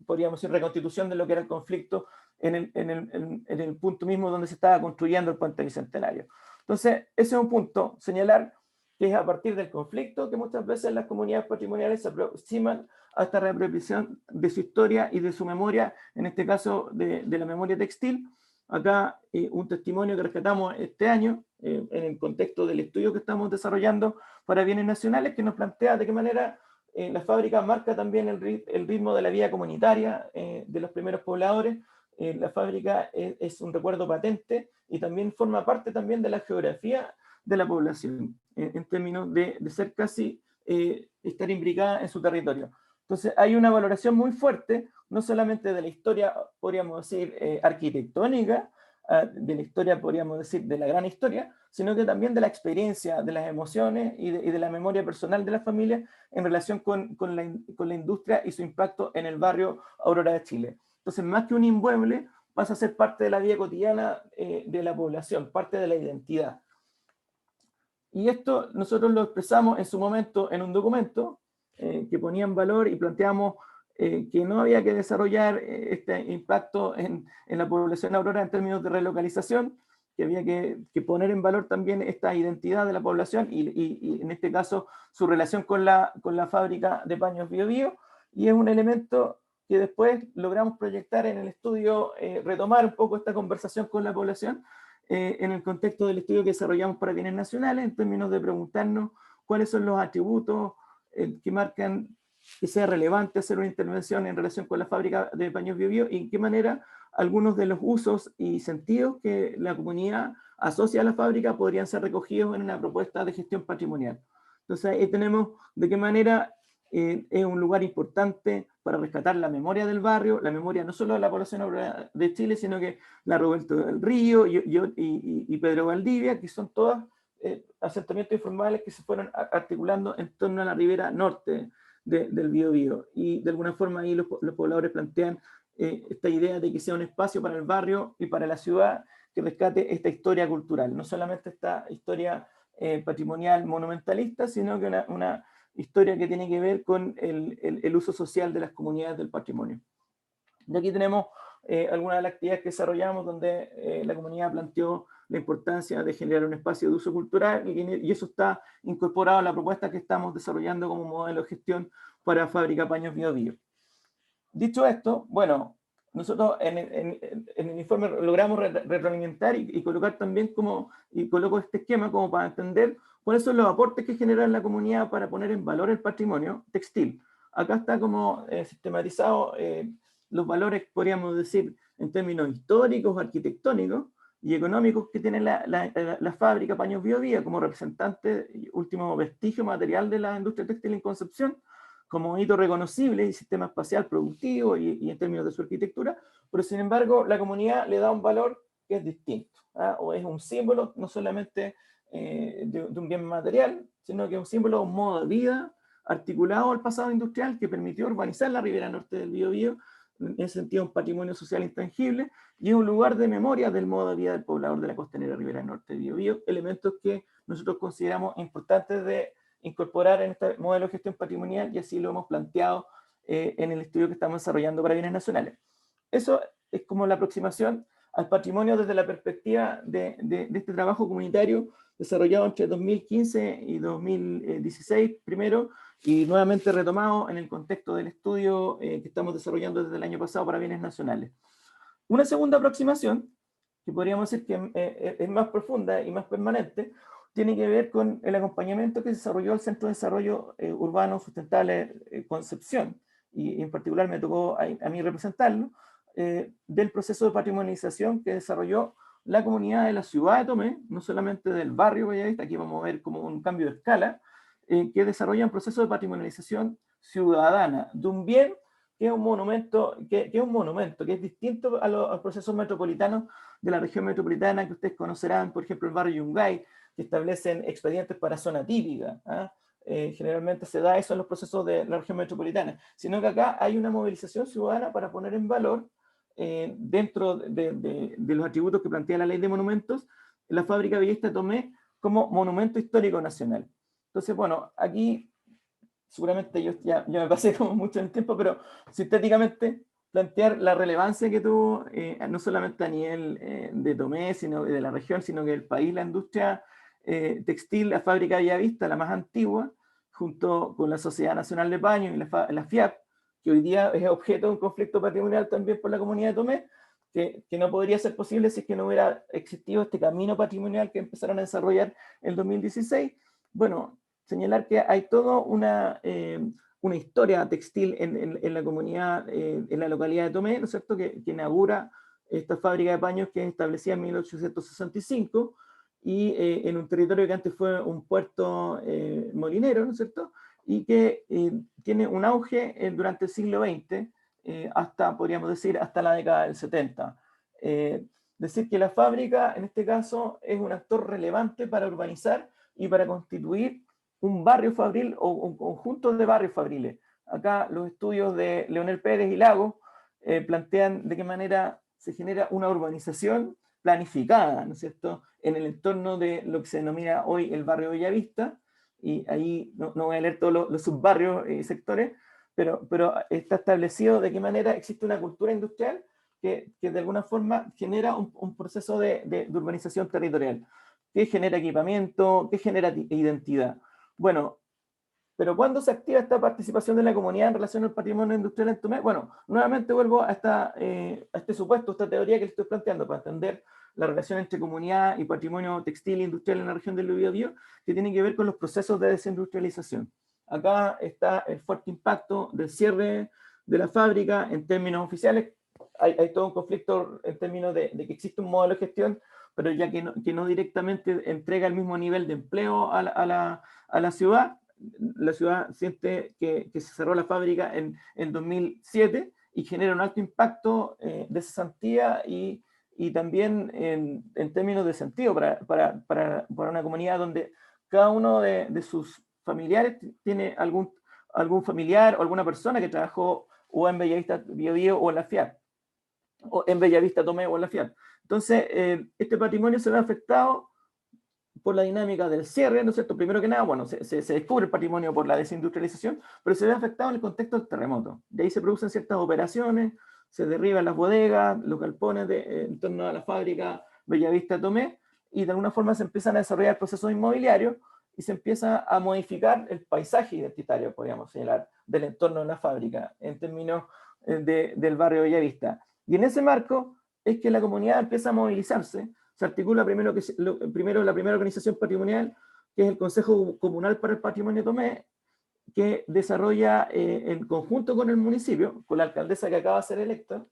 podríamos decir, reconstitución de lo que era el conflicto en el punto mismo donde se estaba construyendo el puente bicentenario. Entonces, ese es un punto, señalar que es a partir del conflicto que muchas veces las comunidades patrimoniales se aproximan a esta reapropiación de su historia y de su memoria, en este caso de la memoria textil. Acá un testimonio que rescatamos este año en el contexto del estudio que estamos desarrollando para bienes nacionales, que nos plantea de qué manera la fábrica marca también el ritmo de la vida comunitaria de los primeros pobladores. La fábrica es un recuerdo patente y también forma parte también de la geografía de la población, en términos de ser casi, estar imbricada en su territorio. Entonces hay una valoración muy fuerte, no solamente de la historia, podríamos decir, arquitectónica, de la historia, podríamos decir, de la gran historia, sino que también de la experiencia, de las emociones y de la memoria personal de la familia en relación con la industria y su impacto en el barrio Aurora de Chile. Entonces, más que un inmueble, pasa a ser parte de la vida cotidiana de la población, parte de la identidad. Y esto nosotros lo expresamos en su momento en un documento que ponía en valor y planteamos que no había que desarrollar este impacto en la población aurora en términos de relocalización, que había que poner en valor también esta identidad de la población y en este caso su relación con la fábrica de paños Bio Bio, y es un elemento que después logramos proyectar en el estudio, retomar un poco esta conversación con la población en el contexto del estudio que desarrollamos para bienes nacionales, en términos de preguntarnos cuáles son los atributos que marcan que sea relevante hacer una intervención en relación con la fábrica de paños Bio Bio y en qué manera algunos de los usos y sentidos que la comunidad asocia a la fábrica podrían ser recogidos en una propuesta de gestión patrimonial. Entonces ahí tenemos de qué manera es un lugar importante para rescatar la memoria del barrio, la memoria no solo de la población de Chile, sino que la Roberto del Río y Pedro Valdivia, que son todas asentamientos informales que se fueron articulando en torno a la ribera norte del Biobío. Y de alguna forma ahí los pobladores plantean esta idea de que sea un espacio para el barrio y para la ciudad que rescate esta historia cultural, no solamente esta historia patrimonial monumentalista, sino que una historia que tiene que ver con el uso social de las comunidades del patrimonio. Y aquí tenemos algunas de las actividades que desarrollamos donde la comunidad planteó la importancia de generar un espacio de uso cultural y eso está incorporado a la propuesta que estamos desarrollando como modelo de gestión para Fábrica Paños Bio Bio. Dicho esto, bueno, nosotros en el informe logramos retroalimentar y colocar también y coloco este esquema como para entender cuáles son los aportes que genera la comunidad para poner en valor el patrimonio textil. Acá está como sistematizado los valores, podríamos decir, en términos históricos, arquitectónicos y económicos que tiene la fábrica Paños Bio Bio como representante y último vestigio material de la industria textil en Concepción, como hito reconocible y sistema espacial productivo y en términos de su arquitectura, pero sin embargo la comunidad le da un valor que es distinto, o es un símbolo no solamente de un bien material, sino que es un símbolo de un modo de vida articulado al pasado industrial que permitió urbanizar la ribera norte del Biobío, en ese sentido un patrimonio social intangible, y es un lugar de memoria del modo de vida del poblador de la costanera ribera norte del Biobío, elementos que nosotros consideramos importantes de incorporar en este modelo de gestión patrimonial y así lo hemos planteado en el estudio que estamos desarrollando para bienes nacionales. Eso es como la aproximación al patrimonio desde la perspectiva de este trabajo comunitario desarrollado entre 2015 y 2016 primero y nuevamente retomado en el contexto del estudio que estamos desarrollando desde el año pasado para bienes nacionales. Una segunda aproximación que podríamos decir que es más profunda y más permanente, tiene que ver con el acompañamiento que desarrolló el Centro de Desarrollo Urbano Sustentable Concepción, y en particular me tocó a mí representarlo, del proceso de patrimonialización que desarrolló la comunidad de la ciudad de Tomé, no solamente del barrio Bellavista, aquí vamos a ver como un cambio de escala, que desarrolla un proceso de patrimonialización ciudadana de un bien que es un monumento, que es distinto a los procesos metropolitanos de la región metropolitana que ustedes conocerán, por ejemplo, el barrio Yungay, que establecen expedientes para zona típica. Generalmente se da eso en los procesos de la región metropolitana, sino que acá hay una movilización ciudadana para poner en valor, dentro de los atributos que plantea la ley de monumentos, la fábrica Bellavista Tomé como monumento histórico nacional. Entonces, bueno, aquí seguramente yo ya me pasé como mucho en el tiempo, pero sintéticamente plantear la relevancia que tuvo, no solamente a nivel de Tomé, sino de la región, sino que el país, la industria textil, la fábrica Bellavista, la más antigua, junto con la Sociedad Nacional de Paños y la FIAP, que hoy día es objeto de un conflicto patrimonial también por la comunidad de Tomé, que no podría ser posible si es que no hubiera existido este camino patrimonial que empezaron a desarrollar en el 2016. Bueno, señalar que hay toda una historia textil en la comunidad, en la localidad de Tomé, ¿no es cierto?, que inaugura esta fábrica de paños que es establecida en 1865, y en un territorio que antes fue un puerto molinero, ¿no es cierto?, y que tiene un auge durante el siglo XX, hasta, podríamos decir, hasta la década del 70. Decir que la fábrica, en este caso, es un actor relevante para urbanizar y para constituir un barrio fabril o un conjunto de barrios fabriles. Acá los estudios de Leonel Pérez y Lago plantean de qué manera se genera una urbanización planificada, ¿no es cierto?, en el entorno de lo que se denomina hoy el barrio Bellavista, y ahí no voy a leer todos los subbarrios y sectores, pero está establecido de qué manera existe una cultura industrial que de alguna forma genera un proceso de urbanización territorial, que genera equipamiento, que genera identidad. Bueno, pero ¿cuándo se activa esta participación de la comunidad en relación al patrimonio industrial en Tomé? Bueno, nuevamente vuelvo a este supuesto, esta teoría que les estoy planteando para entender la relación entre comunidad y patrimonio textil e industrial en la región del Biobío, que tiene que ver con los procesos de desindustrialización. Acá está el fuerte impacto del cierre de la fábrica en términos oficiales. Hay todo un conflicto en términos de que existe un modelo de gestión, pero ya que no directamente entrega el mismo nivel de empleo a la ciudad. La ciudad siente que se cerró la fábrica en 2007 y genera un alto impacto de cesantía y también en términos de sentido para una comunidad donde cada uno de sus familiares tiene algún familiar o alguna persona que trabajó o en Bellavista Biobío o en la FIAP, o en Bellavista Tomé o en la FIAP. Entonces, este patrimonio se ve afectado por la dinámica del cierre, ¿no es cierto? Primero que nada, bueno, se descubre el patrimonio por la desindustrialización, pero se ve afectado en el contexto del terremoto. De ahí se producen ciertas operaciones, se derriban las bodegas, los galpones en torno a la fábrica Bellavista Tomé, y de alguna forma se empiezan a desarrollar procesos inmobiliarios y se empieza a modificar el paisaje identitario, podríamos señalar, del entorno de la fábrica, en términos del barrio Bellavista. Y en ese marco es que la comunidad empieza a movilizarse. Se articula primero la primera organización patrimonial, que es el Consejo Comunal para el Patrimonio Tomé, que desarrolla en conjunto con el municipio, con la alcaldesa que acaba de ser electa,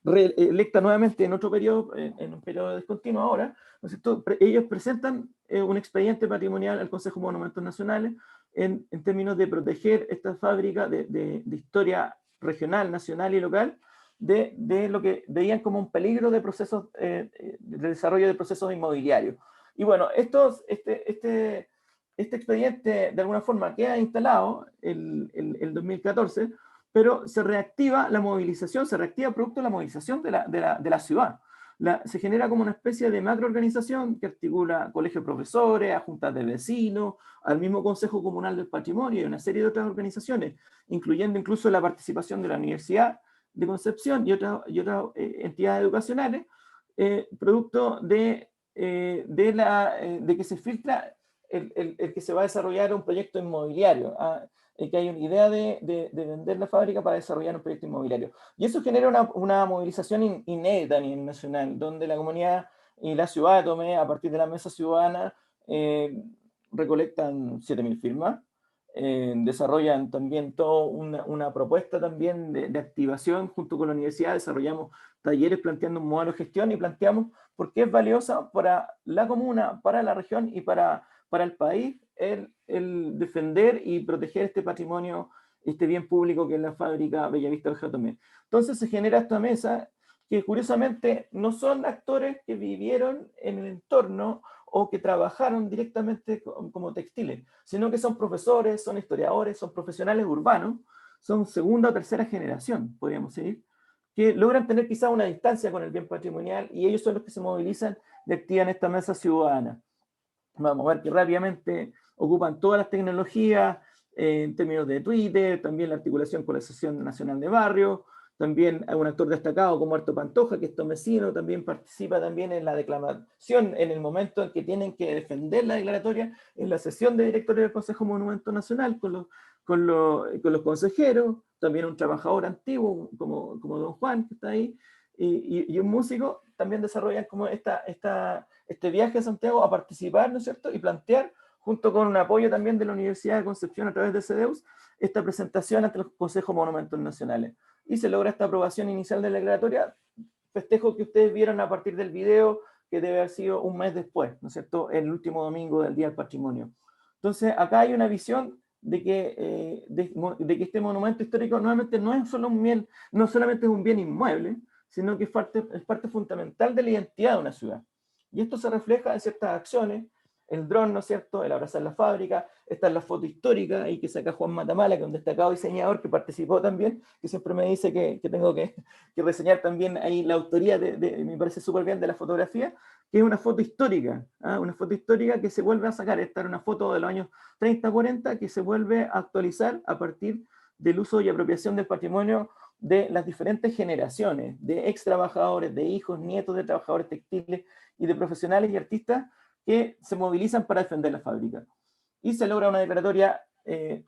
electa nuevamente en otro periodo, en un periodo descontinuo ahora, ¿no es cierto? Ellos presentan un expediente patrimonial al Consejo de Monumentos Nacionales en términos de proteger esta fábrica de historia regional, nacional y local, de lo que veían como un peligro de procesos de desarrollo de procesos inmobiliarios. Y bueno, este expediente de alguna forma queda instalado el 2014, pero se reactiva la movilización, se reactiva producto de la movilización de la ciudad. Se genera como una especie de macroorganización que articula colegios de profesores, a juntas de vecinos, al mismo Consejo Comunal del Patrimonio y una serie de otras organizaciones, incluyendo incluso la participación de la Universidad de Concepción y otras entidades educacionales, producto de que se filtra el que se va a desarrollar un proyecto inmobiliario, que hay una idea de vender la fábrica para desarrollar un proyecto inmobiliario. Y eso genera una movilización inédita a nivel nacional, donde la comunidad y la ciudad de Tomé, a partir de la mesa ciudadana, recolectan 7.000 firmas, desarrollan también toda una propuesta también de activación junto con la universidad, desarrollamos talleres planteando un modelo de gestión y planteamos por qué es valiosa para la comuna, para la región y para el país el defender y proteger este patrimonio, este bien público que es la fábrica Bellavista Oveja Tomé. Entonces se genera esta mesa que curiosamente no son actores que vivieron en el entorno o que trabajaron directamente como textiles, sino que son profesores, son historiadores, son profesionales urbanos, son segunda o tercera generación, podríamos decir, que logran tener quizá una distancia con el bien patrimonial y ellos son los que se movilizan y activan esta mesa ciudadana. Vamos a ver que rápidamente ocupan todas las tecnologías en términos de Twitter, también la articulación con la Asociación Nacional de Barrios, también hay un actor destacado como Arto Pantoja, que es tomecino, también participa también en la declamación en el momento en que tienen que defender la declaratoria, en la sesión de directores del Consejo Monumento Nacional con los consejeros, también un trabajador antiguo como don Juan, que está ahí, y un músico, también desarrollan como este viaje a Santiago a participar, ¿no es cierto?, y plantear, junto con un apoyo también de la Universidad de Concepción a través de CEDEUS, esta presentación ante los Consejos Monumentos Nacionales. Y se logra esta aprobación inicial de la declaratoria, festejo que ustedes vieron a partir del video, que debe haber sido un mes después, ¿no es cierto?, el último domingo del Día del Patrimonio. Entonces, acá hay una visión de que este monumento histórico nuevamente no es solo un bien, no solamente es un bien inmueble, sino que es parte fundamental de la identidad de una ciudad. Y esto se refleja en ciertas acciones, el dron, ¿no es cierto?, el abrazar la fábrica, esta es la foto histórica ahí que saca Juan Matamala, que es un destacado diseñador que participó también, que siempre me dice que tengo que reseñar también ahí la autoría, me parece súper bien, de la fotografía, que es una foto histórica, una foto histórica que se vuelve a sacar. Esta era una foto de los años 30-40 que se vuelve a actualizar a partir del uso y apropiación del patrimonio de las diferentes generaciones, de ex trabajadores, de hijos, nietos de trabajadores textiles y de profesionales y artistas que se movilizan para defender la fábrica. Y se logra una declaratoria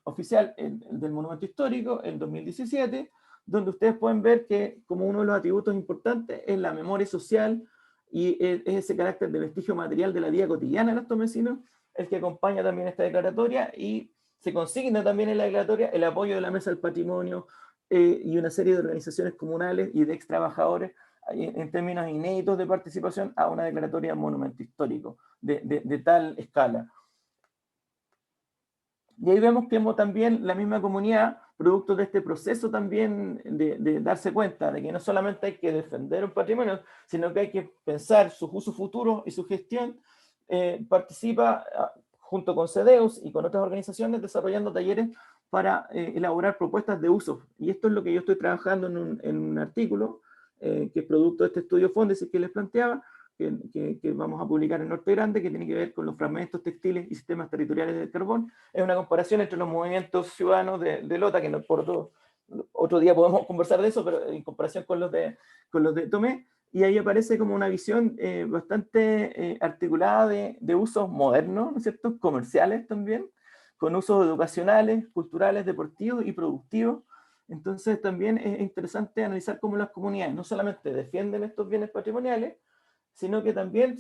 oficial del monumento histórico en 2017, donde ustedes pueden ver que como uno de los atributos importantes es la memoria social y es ese carácter de vestigio material de la vida cotidiana de los tomecinos, el que acompaña también esta declaratoria, y se consigna también en la declaratoria el apoyo de la Mesa del Patrimonio y una serie de organizaciones comunales y de ex trabajadores en términos inéditos de participación a una declaratoria de monumento histórico de tal escala. Y ahí vemos que también la misma comunidad, producto de este proceso también de darse cuenta de que no solamente hay que defender un patrimonio, sino que hay que pensar sus usos futuros y su gestión, participa junto con CEDEUS y con otras organizaciones desarrollando talleres para elaborar propuestas de uso. Y esto es lo que yo estoy trabajando en un artículo que es producto de este estudio Fondesis que les planteaba, que vamos a publicar en Norte Grande, que tiene que ver con los fragmentos textiles y sistemas territoriales del carbón. Es una comparación entre los movimientos ciudadanos de Lota, que no, por otro día podemos conversar de eso, pero en comparación con los de Tomé, y ahí aparece como una visión bastante articulada de usos modernos, ¿no es cierto?, comerciales también, con usos educacionales, culturales, deportivos y productivos. Entonces también es interesante analizar cómo las comunidades no solamente defienden estos bienes patrimoniales, sino que también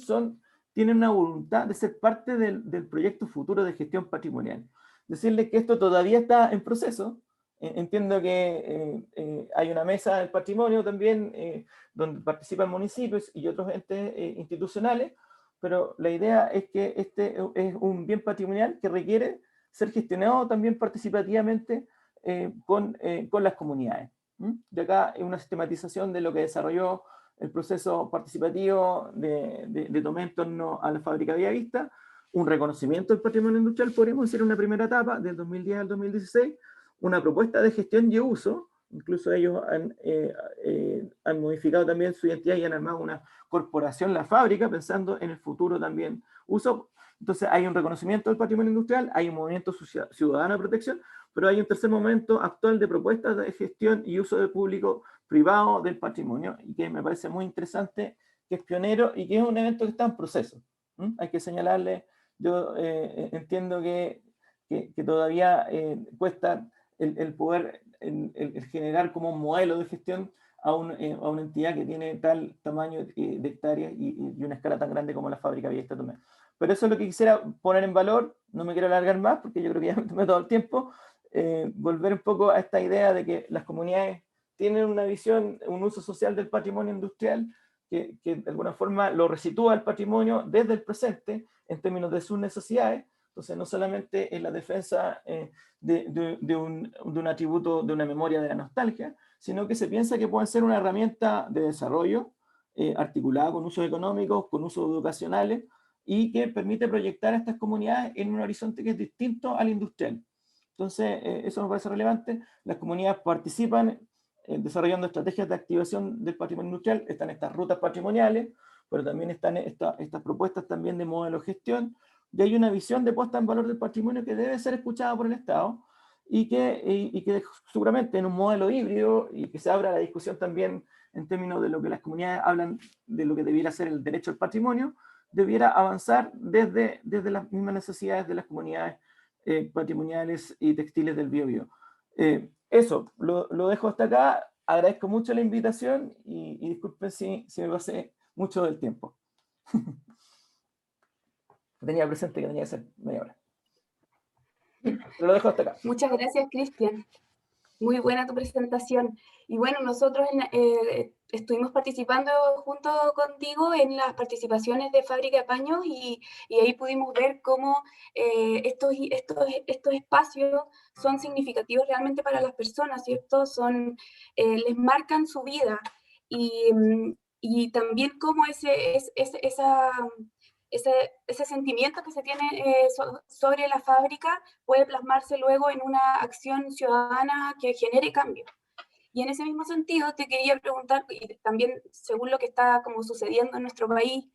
tienen una voluntad de ser parte del proyecto futuro de gestión patrimonial. Decirles que esto todavía está en proceso. Entiendo que hay una mesa del patrimonio también, donde participan municipios y otros entes institucionales, pero la idea es que este es un bien patrimonial que requiere ser gestionado también participativamente con las comunidades. De acá es una sistematización de lo que desarrolló el proceso participativo de Tomé en torno a la fábrica Bellavista, un reconocimiento del patrimonio industrial, podríamos decir, una primera etapa, del 2010 al 2016, una propuesta de gestión y uso, incluso ellos han modificado también su identidad y han armado una corporación, la fábrica, pensando en el futuro también uso. Entonces hay un reconocimiento del patrimonio industrial, hay un movimiento ciudadano de protección, pero hay un tercer momento actual de propuestas de gestión y uso del público privado del patrimonio, y que me parece muy interesante, que es pionero y que es un evento que está en proceso. Hay que señalarle yo entiendo que todavía cuesta el poder el generar como un modelo de gestión a una entidad que tiene tal tamaño de hectáreas y una escala tan grande como la fábrica Villa Tomé. Pero eso es lo que quisiera poner en valor, no me quiero alargar más porque yo creo que ya me tomé todo el tiempo, volver un poco a esta idea de que las comunidades tienen una visión, un uso social del patrimonio industrial que de alguna forma lo resitúa el patrimonio desde el presente en términos de sus necesidades. Entonces, no solamente en la defensa de un atributo, de una memoria de la nostalgia, sino que se piensa que pueden ser una herramienta de desarrollo articulada con usos económicos, con usos educacionales, y que permite proyectar a estas comunidades en un horizonte que es distinto al industrial. Entonces, eso me parece relevante. Las comunidades participan desarrollando estrategias de activación del patrimonio industrial. Están estas rutas patrimoniales, pero también están estas propuestas también de modelo de gestión, y hay una visión de puesta en valor del patrimonio que debe ser escuchada por el Estado, y que seguramente en un modelo híbrido, y que se abra la discusión también en términos de lo que las comunidades hablan de lo que debiera ser el derecho al patrimonio, debiera avanzar desde las mismas necesidades de las comunidades patrimoniales y textiles del Biobío. Eso, lo dejo hasta acá. Agradezco mucho la invitación y disculpen si me pasé mucho del tiempo. Tenía presente que tenía que ser media hora. Pero lo dejo hasta acá. Muchas gracias, Cristian. Muy buena tu presentación. Y bueno, nosotros estuvimos participando junto contigo en las participaciones de Fábrica de Paños y ahí pudimos ver cómo estos espacios son significativos realmente para las personas, ¿cierto? Les marcan su vida y también cómo ese sentimiento que se tiene sobre la fábrica puede plasmarse luego en una acción ciudadana que genere cambio. Y en ese mismo sentido te quería preguntar, y también según lo que está como sucediendo en nuestro país,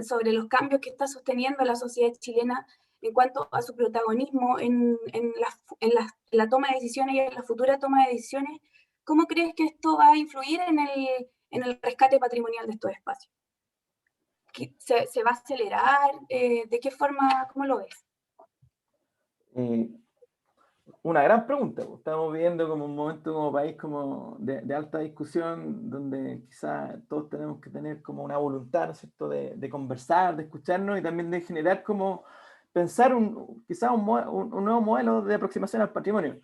sobre los cambios que está sosteniendo la sociedad chilena en cuanto a su protagonismo en la toma de decisiones y en la futura toma de decisiones, ¿cómo crees que esto va a influir en el rescate patrimonial de estos espacios? ¿Se va a acelerar? ¿De qué forma? ¿Cómo lo ves? Una gran pregunta. Estamos viviendo como un momento como país como de alta discusión, donde quizás todos tenemos que tener como una voluntad, ¿no es cierto?, de conversar, de escucharnos y también de generar como pensar quizás un nuevo modelo de aproximación al patrimonio.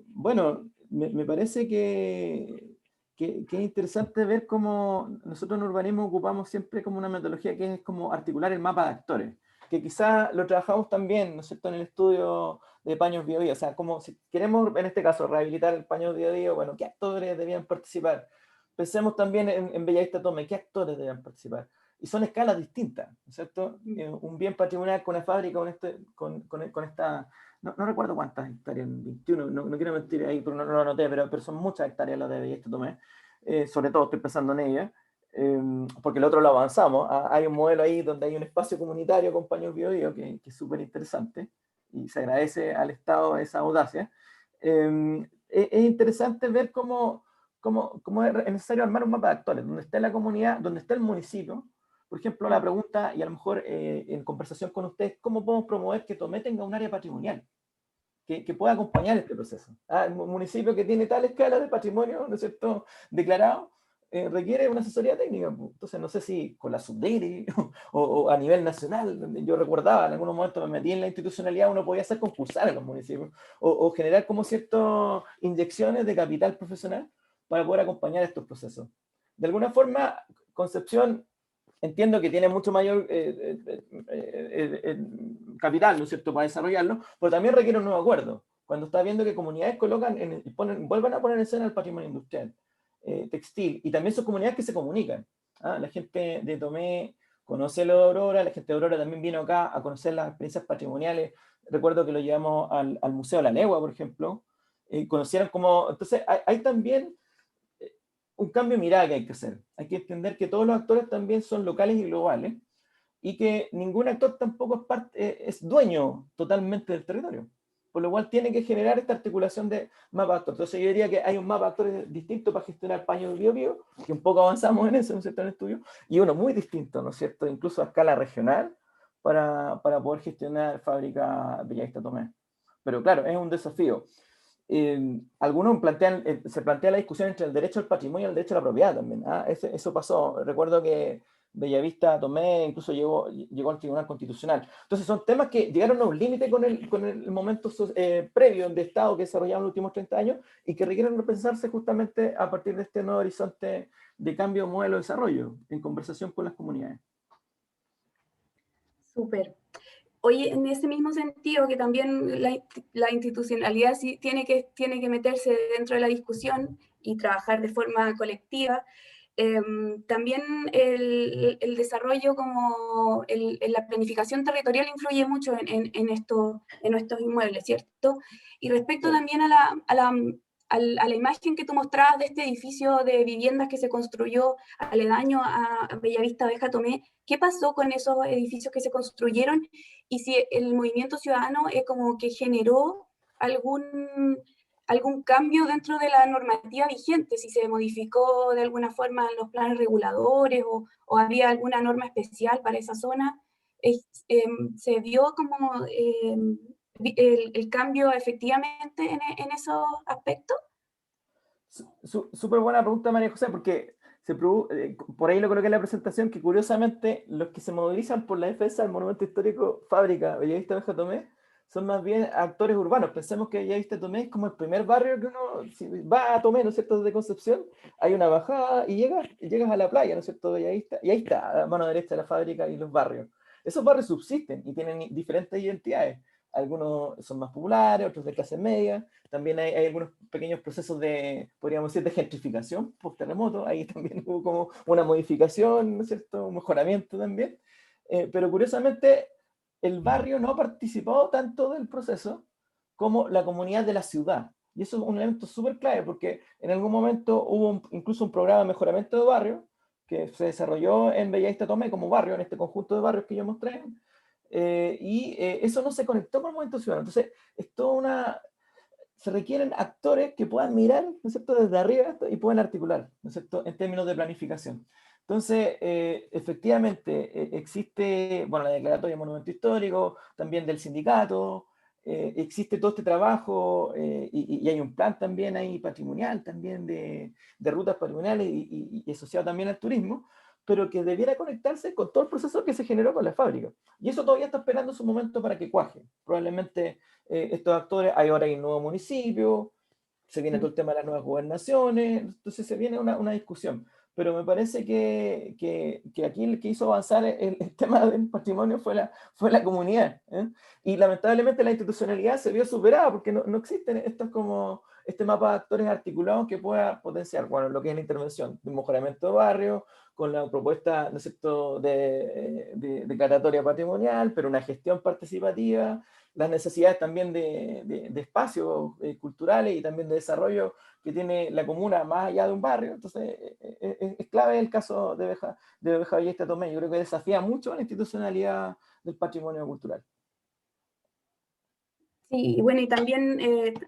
Bueno, me parece que es interesante ver cómo nosotros en urbanismo ocupamos siempre como una metodología que es como articular el mapa de actores, que quizás lo trabajamos también, ¿no es cierto?, en el estudio de Paños Biobío. O sea, como si queremos, en este caso, rehabilitar el Paños Biobío, bueno, ¿qué actores debían participar? Pensemos también en Bellavista Tome, ¿qué actores debían participar? Y son escalas distintas, ¿no es cierto? Un bien patrimonial con una fábrica, con esta, no recuerdo cuántas hectáreas, 21, no quiero mentir ahí, pero no lo anoté, pero son muchas hectáreas las de Bellavista Tome, sobre todo estoy pensando en ella. Porque el otro lo avanzamos. Hay un modelo ahí donde hay un espacio comunitario con Paños Biobío que es súper interesante y se agradece al Estado esa audacia. Es interesante ver cómo es necesario armar un mapa de actores, donde está la comunidad, donde está el municipio. Por ejemplo, la pregunta, y a lo mejor en conversación con ustedes, ¿cómo podemos promover que Tomé tenga un área patrimonial que pueda acompañar este proceso? El municipio que tiene tal escala de patrimonio, ¿no es cierto?, declarado, requiere una asesoría técnica. Entonces, no sé si con la Subdiri o a nivel nacional. Yo recordaba, en algunos momentos me metí en la institucionalidad, uno podía hacer concursar en los municipios o generar como ciertas inyecciones de capital profesional para poder acompañar estos procesos. De alguna forma, Concepción entiendo que tiene mucho mayor capital, ¿no es cierto?, para desarrollarlo, pero también requiere un nuevo acuerdo. Cuando está viendo que comunidades colocan vuelvan a poner en escena el patrimonio industrial, textil, y también son comunidades que se comunican. La gente de Tomé conoce lo de Aurora, la gente de Aurora también vino acá a conocer las experiencias patrimoniales. Recuerdo que lo llevamos al Museo de la Legua, por ejemplo, conocieron como... Entonces, hay también un cambio de mirada que hay que hacer. Hay que entender que todos los actores también son locales y globales y que ningún actor tampoco es dueño totalmente del territorio. Por lo cual tiene que generar esta articulación de mapa de actores. Entonces yo diría que hay un mapa de actores distinto para gestionar Paños Biobío, que un poco avanzamos en eso, ¿no es cierto?, en el estudio, y uno muy distinto, ¿no es cierto?, incluso a escala regional, para poder gestionar fábrica Bellavista Tomé. Pero claro, es un desafío. Algunos se plantea la discusión entre el derecho al patrimonio y el derecho a la propiedad también. Eso pasó. Recuerdo que Bellavista Tomé incluso llegó al Tribunal Constitucional. Entonces son temas que llegaron a un límite con el momento previo de Estado que desarrollaron los últimos 30 años y que requieren repensarse justamente a partir de este nuevo horizonte de cambio, modelo de desarrollo, en conversación con las comunidades. Súper. Oye, en ese mismo sentido, que también la institucionalidad sí tiene que meterse dentro de la discusión y trabajar de forma colectiva, también el desarrollo como la planificación territorial influye mucho en estos inmuebles, ¿cierto? Y respecto también a la imagen que tú mostrabas de este edificio de viviendas que se construyó aledaño a Bellavista Abeja Tomé, ¿qué pasó con esos edificios que se construyeron? Y si el movimiento ciudadano como que generó algún cambio dentro de la normativa vigente, si se modificó de alguna forma los planes reguladores o había alguna norma especial para esa zona, se vio como el cambio efectivamente en esos aspectos. Súper buena pregunta, María José, porque por ahí lo coloqué en la presentación, que curiosamente los que se movilizan por la defensa del monumento histórico Fábrica Bellavista Abeja Tomé son más bien actores urbanos. Pensemos que Bellavista Tomé es como el primer barrio que uno, si va a Tomé, ¿no es cierto?, desde Concepción, hay una bajada y llegas a la playa, ¿no es cierto?, Bellavista, y ahí está, a mano derecha la fábrica y los barrios. Esos barrios subsisten y tienen diferentes identidades. Algunos son más populares, otros de clase media. También hay algunos pequeños procesos podríamos decir, de gentrificación post terremoto. Ahí también hubo como una modificación, ¿no es cierto?, un mejoramiento también. Pero curiosamente, el barrio no ha participado tanto del proceso como la comunidad de la ciudad. Y eso es un elemento súper clave, porque en algún momento hubo incluso un programa de mejoramiento de barrio que se desarrolló en Bellavista Tomé como barrio, en este conjunto de barrios que yo mostré, eso no se conectó con el movimiento ciudadano. Entonces, se requieren actores que puedan mirar, ¿no es cierto?, desde arriba y puedan articular, ¿no es cierto?, en términos de planificación. Entonces, efectivamente, existe, bueno, la declaratoria de monumento histórico, también del sindicato, existe todo este trabajo y hay un plan también ahí patrimonial, también de rutas patrimoniales y asociado también al turismo, pero que debiera conectarse con todo el proceso que se generó con la fábrica. Y eso todavía está esperando su momento para que cuaje. Probablemente estos actores, ahora hay un nuevo municipio, se viene todo el tema de las nuevas gobernaciones, entonces se viene una discusión. Pero me parece que aquí el que hizo avanzar el tema del patrimonio fue la comunidad. Y lamentablemente la institucionalidad se vio superada porque no existen este mapa de actores articulados que pueda potenciar, bueno, lo que es la intervención de un mejoramiento de barrio, con la propuesta, ¿no es cierto?, de declaratoria patrimonial, pero una gestión participativa, las necesidades también de espacios culturales y también de desarrollo que tiene la comuna más allá de un barrio. Entonces, es clave el caso de Abeja Bellavista Tomé. Yo creo que desafía mucho la institucionalidad del patrimonio cultural. Sí, y bueno, y también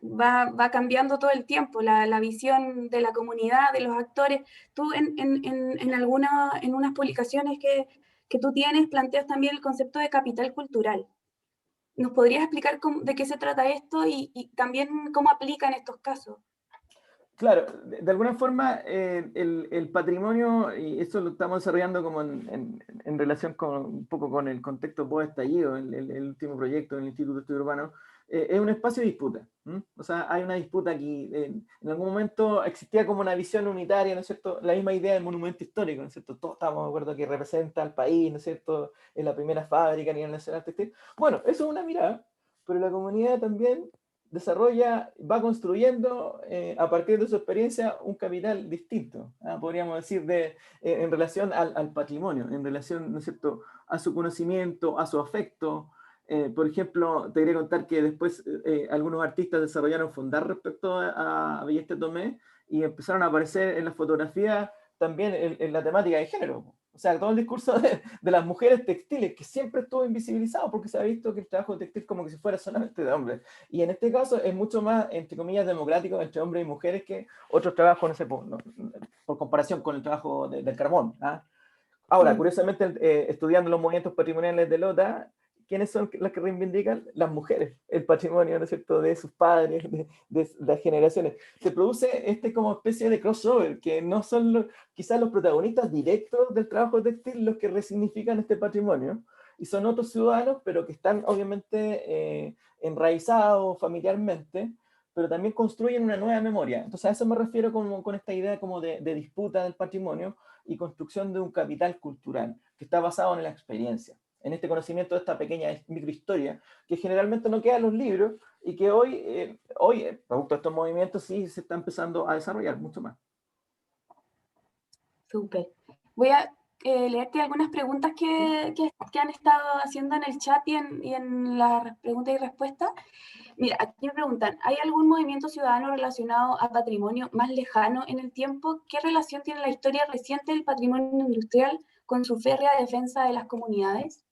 va cambiando todo el tiempo la visión de la comunidad, de los actores. Tú en unas publicaciones que tú tienes planteas también el concepto de capital cultural. ¿Nos podrías explicar de qué se trata esto y también cómo aplica en estos casos? Claro, de alguna forma el patrimonio, y esto lo estamos desarrollando como en relación un poco con el contexto post-estallido, el último proyecto del Instituto de Estudio Urbano, es un espacio de disputa. O sea, hay una disputa aquí. En algún momento existía como una visión unitaria, ¿no es cierto? La misma idea del monumento histórico, ¿no es cierto? Todos estamos de acuerdo que representa al país, ¿no es cierto? Es la primera fábrica a nivel nacional textil. Bueno, eso es una mirada, pero la comunidad también va construyendo a partir de su experiencia un capital distinto, podríamos decir, en relación al patrimonio, en relación, ¿no es cierto?, a su conocimiento, a su afecto. Por ejemplo, te quería contar que después algunos artistas desarrollaron fondar respecto a Bellavista Tomé y empezaron a aparecer en las fotografías también en la temática de género. O sea, todo el discurso de las mujeres textiles, que siempre estuvo invisibilizado porque se ha visto que el trabajo textil como que si fuera solamente de hombres. Y en este caso es mucho más, entre comillas, democrático entre hombres y mujeres que otros trabajos, no sé, por comparación con el trabajo del carbón. Ahora, curiosamente, estudiando los movimientos patrimoniales de Lota, ¿quiénes son las que reivindican? Las mujeres, el patrimonio, ¿no es cierto?, de sus padres, de las generaciones. Se produce como especie de crossover, que no son quizás los protagonistas directos del trabajo textil los que resignifican este patrimonio, y son otros ciudadanos, pero que están obviamente enraizados familiarmente, pero también construyen una nueva memoria. Entonces a eso me refiero con esta idea como de disputa del patrimonio y construcción de un capital cultural que está basado en la experiencia, en este conocimiento de esta pequeña microhistoria que generalmente no queda en los libros y que hoy, producto de estos movimientos, sí se está empezando a desarrollar mucho más. Súper. Voy a leerte algunas preguntas que han estado haciendo en el chat y en las preguntas y respuestas. Mira, aquí me preguntan, ¿hay algún movimiento ciudadano relacionado a patrimonio más lejano en el tiempo? ¿Qué relación tiene la historia reciente del patrimonio industrial con su férrea defensa de las comunidades?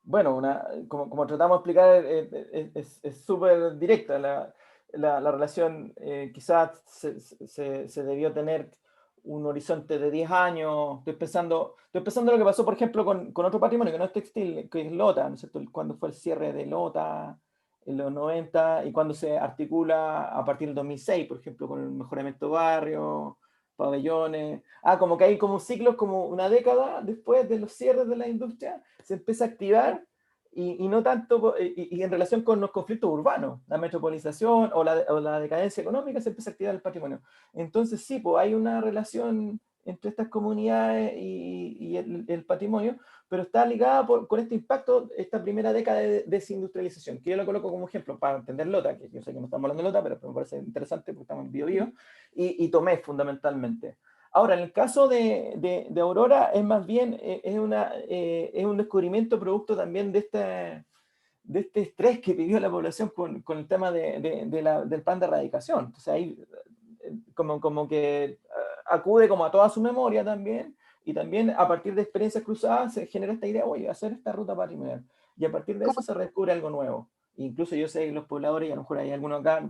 Bueno, como tratamos de explicar, es súper directa la relación. Quizás se debió tener un horizonte de 10 años. Estoy pensando lo que pasó, por ejemplo, con otro patrimonio que no es textil, que es Lota, ¿no es cierto? Cuando fue el cierre de Lota en los 90 y cuando se articula a partir del 2006, por ejemplo, con el mejoramiento de barrio, pabellones. Como que hay como ciclos, como una década después de los cierres de la industria, se empieza a activar y no tanto, y en relación con los conflictos urbanos, la metropolización o la decadencia económica, se empieza a activar el patrimonio. Entonces sí, pues hay una relación entre estas comunidades y el patrimonio, pero está ligada con este impacto, esta primera década de desindustrialización, que yo lo coloco como ejemplo para entender Lota, que yo sé que no estamos hablando de Lota, pero me parece interesante porque estamos en Biobío, y Tomé fundamentalmente. Ahora, en el caso de Aurora, es más bien es un descubrimiento producto también de este estrés que vivió la población con el tema del plan de erradicación. Entonces ahí como que acude como a toda su memoria también, y también a partir de experiencias cruzadas se genera esta idea, oye, hacer esta ruta patrimonial, y a partir de eso se descubre algo nuevo. Incluso yo sé que los pobladores, y a lo mejor hay alguno acá,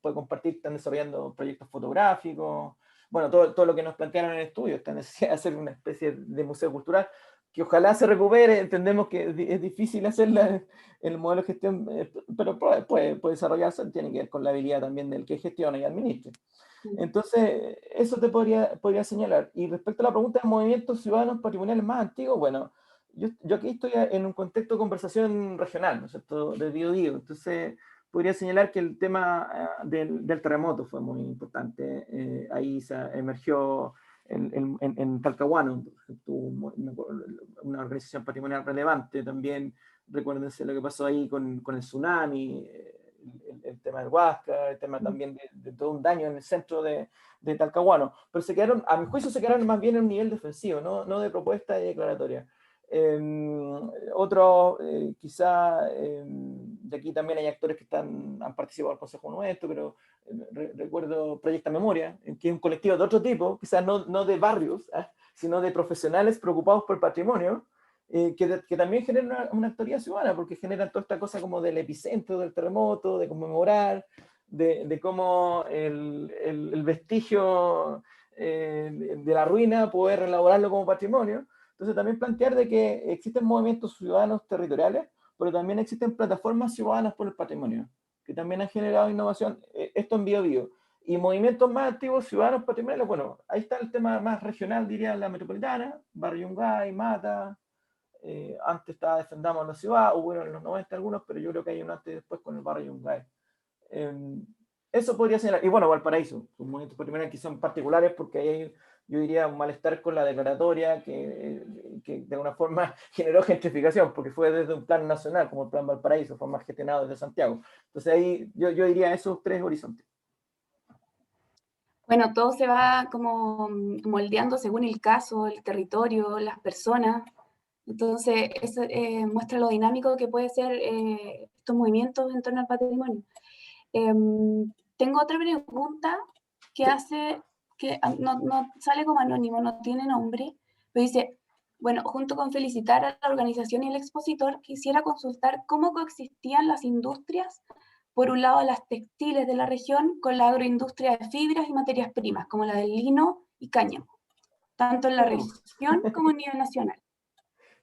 puede compartir, están desarrollando proyectos fotográficos, bueno, todo lo que nos plantearon en el estudio, esta necesidad de hacer una especie de museo cultural, que ojalá se recupere. Entendemos que es difícil hacerla, el modelo de gestión, pero puede desarrollarse, tiene que ver con la habilidad también del que gestiona y administre. Entonces, eso te podría señalar. Y respecto a la pregunta de movimientos ciudadanos patrimoniales más antiguos, bueno, yo aquí estoy en un contexto de conversación regional, ¿no es cierto?, de Biobío. Entonces, podría señalar que el tema del terremoto fue muy importante. Ahí se emergió en Talcahuano, una organización patrimonial relevante. También recuérdense lo que pasó ahí con el tsunami, el tema del Huasca, el tema también de todo un daño en el centro de Talcahuano. Pero a mi juicio se quedaron más bien en un nivel defensivo, no de propuesta y declaratoria. Quizá, de aquí también hay actores que han participado del Consejo Nuestro, pero recuerdo Proyecta Memoria, que es un colectivo de otro tipo, quizás no de barrios, sino de profesionales preocupados por el patrimonio, que también generan una actoría ciudadana, porque generan toda esta cosa como del epicentro del terremoto, de conmemorar, de cómo el vestigio de la ruina, poder elaborarlo como patrimonio. Entonces también plantear de que existen movimientos ciudadanos territoriales, pero también existen plataformas ciudadanas por el patrimonio, que también han generado innovación, esto en Biobío. Y movimientos más activos ciudadanos patrimoniales, bueno, ahí está el tema más regional, diría la metropolitana, Barrio Yungay, Mata, antes estaba Defendamos la Ciudad, o bueno, en los 90 algunos, pero yo creo que hay un antes y después con el Barrio Yungay. Eso podría ser, y bueno, Valparaíso, sus movimientos patrimoniales que son particulares porque hay, yo diría, un malestar con la declaratoria que de alguna forma generó gentrificación, porque fue desde un plan nacional, como el Plan Valparaíso, fue más gestionado desde Santiago. Entonces ahí yo diría esos tres horizontes. Bueno, todo se va como moldeando según el caso, el territorio, las personas. Entonces, eso muestra lo dinámico que puede ser estos movimientos en torno al patrimonio. Tengo otra pregunta que hace, que no sale como anónimo, no tiene nombre, pero dice, bueno, junto con felicitar a la organización y el expositor, quisiera consultar cómo coexistían las industrias, por un lado las textiles de la región, con la agroindustria de fibras y materias primas, como la del lino y cáñamo. tanto en la región como a nivel nacional.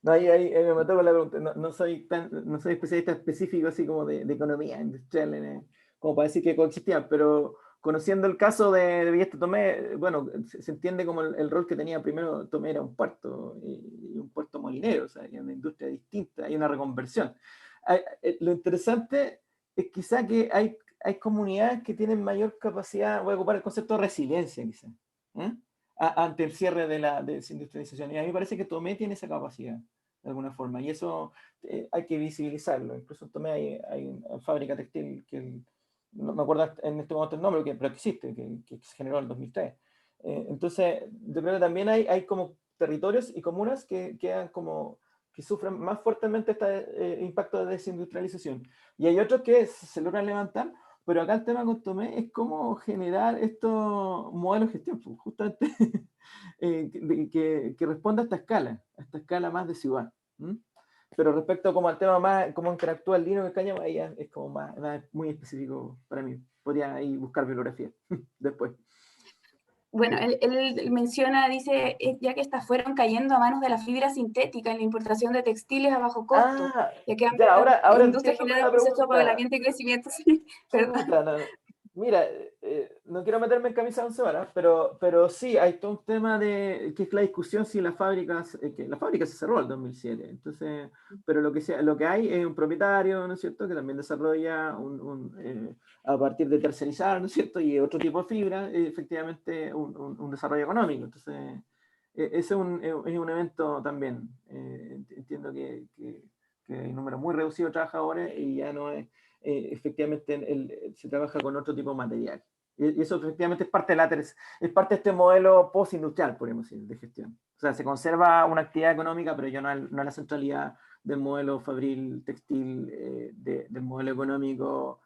No, ahí me mató con la pregunta. No soy especialista específico así como de economía industrial, como para decir que coexistían, pero conociendo el caso de Villesta Tomé, bueno, se entiende como el rol que tenía primero Tomé era un puerto, y un puerto molinero, o sea, hay una industria distinta, hay una reconversión. Lo interesante es quizá que hay comunidades que tienen mayor capacidad, voy a ocupar el concepto de resiliencia quizá, ¿eh? Ante el cierre de la desindustrialización. Y a mí me parece que Tomé tiene esa capacidad, de alguna forma, y eso hay que visibilizarlo. Incluso en Tomé hay una fábrica textil que no me acuerdo en este momento el nombre, pero que existe, que se generó en el 2003. Entonces, yo creo que también hay como territorios y comunas que quedan como que sufren más fuertemente este impacto de desindustrialización. Y hay otros que se logran levantar, pero acá el tema con Tomé es cómo generar estos modelos de gestión, pues, justamente que responda a esta escala más de ciudad. ¿Mm? Pero respecto como al tema más, cómo interactúa el lino con el cáñamo, ahí ya es como más muy específico para mí. Podría ahí buscar bibliografía después. Bueno, él menciona, dice, ya que estas fueron cayendo a manos de la fibra sintética en la importación de textiles a bajo costo, ya que Ya, ahora la industria entiendo genera la un proceso de pregunta. apalancamiento y crecimiento. Sí, perdón. No. Mira, no quiero meterme en camisa de once varas, pero sí, hay todo un tema de que es la discusión si la fábrica se cerró en el 2007. Entonces, pero lo que hay es un propietario, ¿no es cierto?, que también desarrolla a partir de tercerizar, ¿no es cierto?, y otro tipo de fibra, efectivamente un desarrollo económico. Entonces, ese es un evento también. Entiendo que hay un número muy reducido de trabajadores y ya no es efectivamente se trabaja con otro tipo de material. Y eso efectivamente es parte es parte de este modelo postindustrial, podríamos decir, de gestión. O sea, se conserva una actividad económica, pero ya no es la centralidad del modelo fabril textil, del modelo económico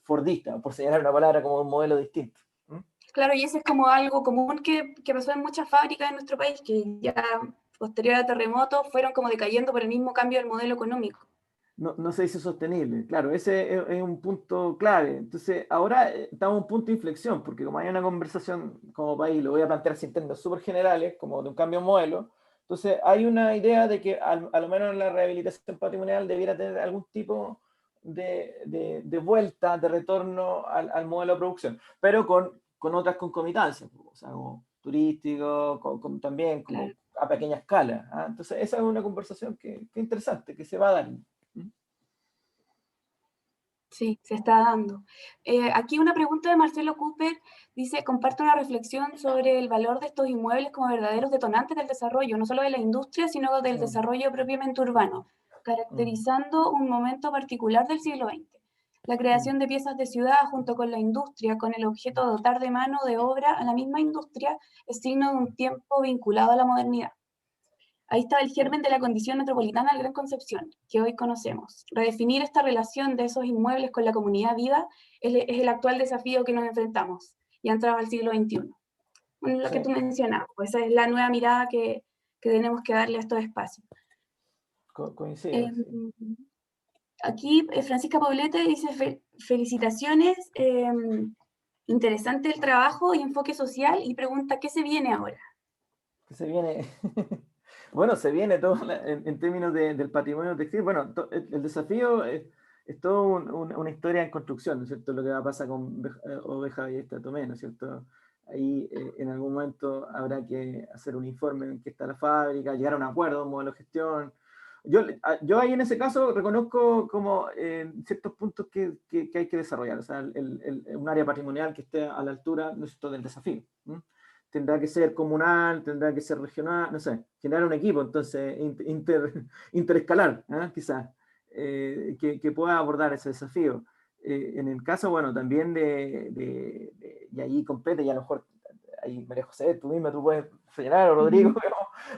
fordista, por señalar una palabra como un modelo distinto. ¿Mm? Claro, y ese es como algo común que pasó en muchas fábricas de nuestro país, que ya posterior al terremoto fueron como decayendo por el mismo cambio del modelo económico. No se dice sostenible. Claro, ese es un punto clave. Entonces, ahora estamos en un punto de inflexión, porque como hay una conversación como país, lo voy a plantear sin términos súper generales, como de un cambio de modelo, entonces hay una idea de que a lo menos la rehabilitación patrimonial debiera tener algún tipo de vuelta, de retorno al modelo de producción, pero con otras concomitancias, o sea, como turístico, también como Claro. a pequeña escala. ¿Ah? Entonces, esa es una conversación que interesante, que se va a dar. Sí, se está dando. Aquí una pregunta de Marcelo Cooper dice, comparte una reflexión sobre el valor de estos inmuebles como verdaderos detonantes del desarrollo, no solo de la industria, sino del desarrollo propiamente urbano, caracterizando un momento particular del siglo XX. La creación de piezas de ciudad junto con la industria, con el objeto de dotar de mano de obra a la misma industria, es signo de un tiempo vinculado a la modernidad. Ahí estaba el germen de la condición metropolitana del Gran Concepción, que hoy conocemos. Redefinir esta relación de esos inmuebles con la comunidad viva es el actual desafío que nos enfrentamos, ya entrado al siglo XXI. Bueno, lo que tú mencionabas, pues esa es la nueva mirada que tenemos que darle a estos espacios. Coincido. Sí. Aquí Francisca Poblete dice, felicitaciones, interesante el trabajo y enfoque social, y pregunta, ¿qué se viene ahora? ¿Qué se viene? Bueno, se viene todo en términos del patrimonio textil. Bueno, el desafío es toda una historia en construcción, ¿no es cierto? Lo que va a pasar con Oveja Ballesta Tomé, ¿no es cierto? Ahí en algún momento habrá que hacer un informe en qué está la fábrica, llegar a un acuerdo, un modelo de gestión. Yo ahí en ese caso reconozco como ciertos puntos que hay que desarrollar, o sea, un área patrimonial que esté a la altura, ¿no es cierto?, del desafío. Tendrá que ser comunal, tendrá que ser regional, no sé, generar un equipo, entonces, interescalar, quizás, que pueda abordar ese desafío. En el caso, bueno, también y ahí compete, y a lo mejor, ahí María José, tú misma, tú puedes señalar, o Rodrigo,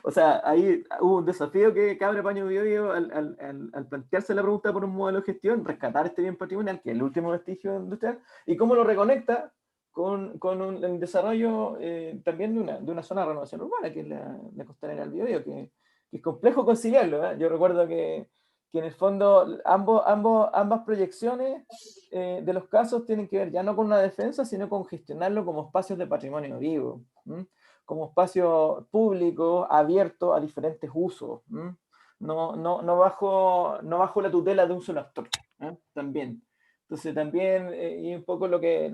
o sea, ahí hubo un desafío que abre Paño Biobío al plantearse la pregunta por un modelo de gestión, rescatar este bien patrimonial, que es el último vestigio industrial, y cómo lo reconecta con el desarrollo también de una zona de renovación urbana, que es la costanera del Biobío, que es complejo conciliarlo. Yo recuerdo que en el fondo ambas proyecciones de los casos tienen que ver ya no con una defensa, sino con gestionarlo como espacios de patrimonio vivo. como espacio público abierto a diferentes usos. No bajo la tutela de un solo actor, también. Entonces también, y un poco lo que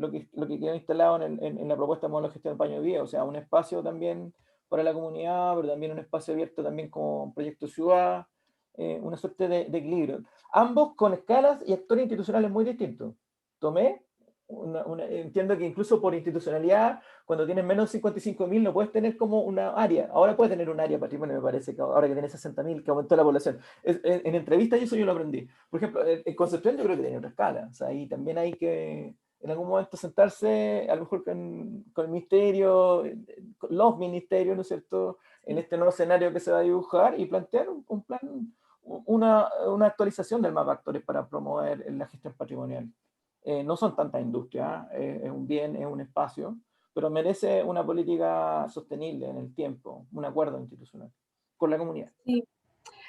queda instalado en la propuesta de modelo de gestión del paño de vida, o sea, un espacio también para la comunidad, pero también un espacio abierto también como proyecto ciudad, una suerte de equilibrio. Ambos con escalas y actores institucionales muy distintos. Tomé, entiendo que incluso por institucionalidad, cuando tienes menos de 55.000 no puedes tener como una área. Ahora puedes tener un área patrimonio, me parece, que ahora que tienes 60.000, que aumentó la población. En entrevistas y eso yo lo aprendí. Por ejemplo, en Concepción yo creo que tiene otra escala. O sea, ahí también hay que en algún momento sentarse, a lo mejor con el ministerio, con los ministerios, ¿no es cierto?, en este nuevo escenario que se va a dibujar y plantear un plan, una actualización del mapa de actores para promover la gestión patrimonial. No son tantas industrias, es un bien, es un espacio, pero merece una política sostenible en el tiempo, un acuerdo institucional con la comunidad. Sí.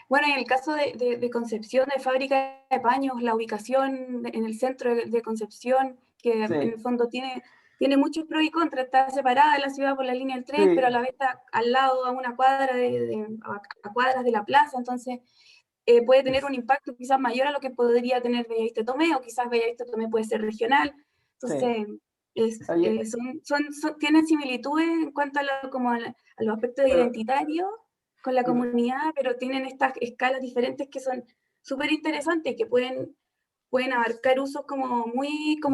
Bueno, en el caso de Concepción, de fábrica de paños, la ubicación en el centro de Concepción, que Sí, en el fondo tiene muchos pros y contras, está separada de la ciudad por la línea del tren, pero a sí, la vez está al lado, a una cuadra a cuadras de la plaza, entonces puede tener un impacto quizás mayor a lo que podría tener Bellavista Tomé, o quizás Bellavista Tomé puede ser regional. sí. Entonces, Ahí, tienen similitudes en cuanto a los aspectos bueno, identitarios con la comunidad, pero tienen estas escalas diferentes que son súper interesantes, que pueden abarcar usos como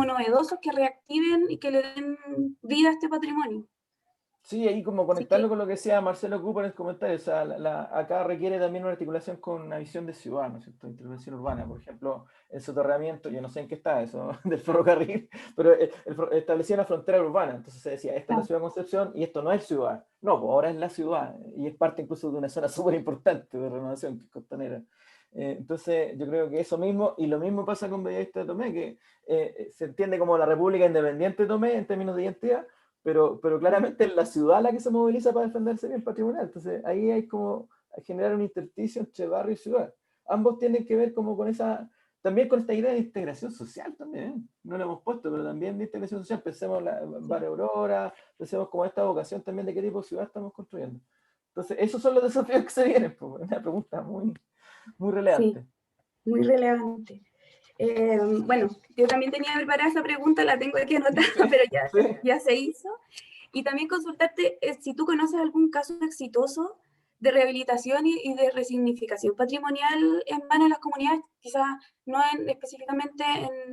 novedosos que reactiven y que le den vida a este patrimonio. sí, ahí como Así que, conectarlo con lo que decía Marcelo Cooper en el comentario, o sea, acá requiere también una articulación con una visión de ciudad, ¿no es cierto? Intervención urbana, por ejemplo, el soterramiento, yo no sé en qué está eso, del ferrocarril, pero establecía una frontera urbana, entonces se decía, esta es la ciudad de Concepción y esto no es ciudad, no, pues ahora es la ciudad, y es parte incluso de una zona súper importante de renovación, que es costanera. Entonces, yo creo que eso mismo, y lo mismo pasa con Bellavista de Tomé, que se entiende como la República Independiente de Tomé en términos de identidad, pero claramente es la ciudad la que se moviliza para defenderse bien patrimonial. Entonces ahí hay como generar un intersticio entre barrio y ciudad. Ambos tienen que ver como con también con esta idea de integración social también, ¿eh? No lo hemos puesto, pero también de integración social. Pensemos en Barrio Aurora, pensemos como esta vocación también de qué tipo de ciudad estamos construyendo. Entonces esos son los desafíos que se vienen, pues, una pregunta muy, muy sí, relevante. muy relevante. Bueno, yo también tenía preparada esa pregunta, la tengo aquí anotada, Sí, pero sí. ya se hizo. Y también consultarte si tú conoces algún caso exitoso de rehabilitación y de resignificación patrimonial en manos de las comunidades, quizás no específicamente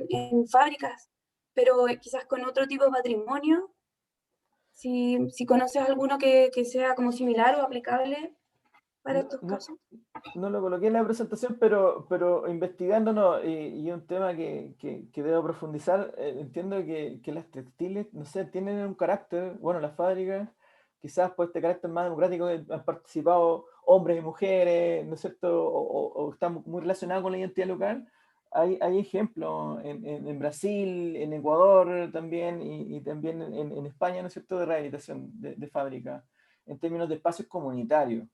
en fábricas, pero quizás con otro tipo de patrimonio. Si conoces alguno que sea como similar o aplicable para No, estos no, casos. no lo coloqué en la presentación, pero investigándonos y un tema que debo profundizar, entiendo que las textiles, no sé, tienen un carácter, bueno, las fábricas, quizás por este carácter más democrático, han participado hombres y mujeres, ¿no es cierto? O están muy relacionados con la identidad local. Hay ejemplos en Brasil, en Ecuador también, y también en España, ¿no es cierto?, de rehabilitación de fábricas, en términos de espacios comunitarios.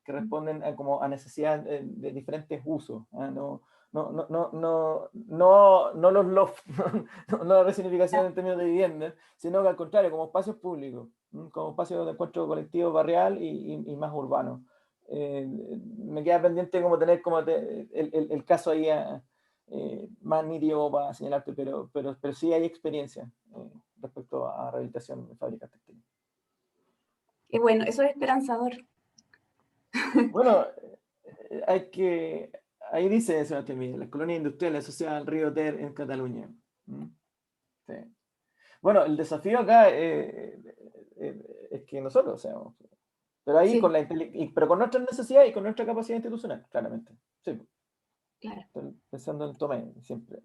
Que responden a necesidades de diferentes usos. No los loft, no la resignificación en términos de vivienda, sino que al contrario, como espacios públicos, como espacios de encuentro colectivo barrial y más urbano. Me queda pendiente como tener el caso ahí más nítido para señalarte, pero sí hay experiencia respecto a rehabilitación de fábricas textiles. Y bueno, eso es esperanzador. Bueno, ahí dice Sebastián Miguel, las colonias industriales asociadas al río Ter en Cataluña. Sí. Bueno, el desafío acá es que nosotros seamos, pero ahí Sí, pero con nuestras necesidades y con nuestra capacidad institucional, claramente. Sí, claro. pensando en Tomé, siempre.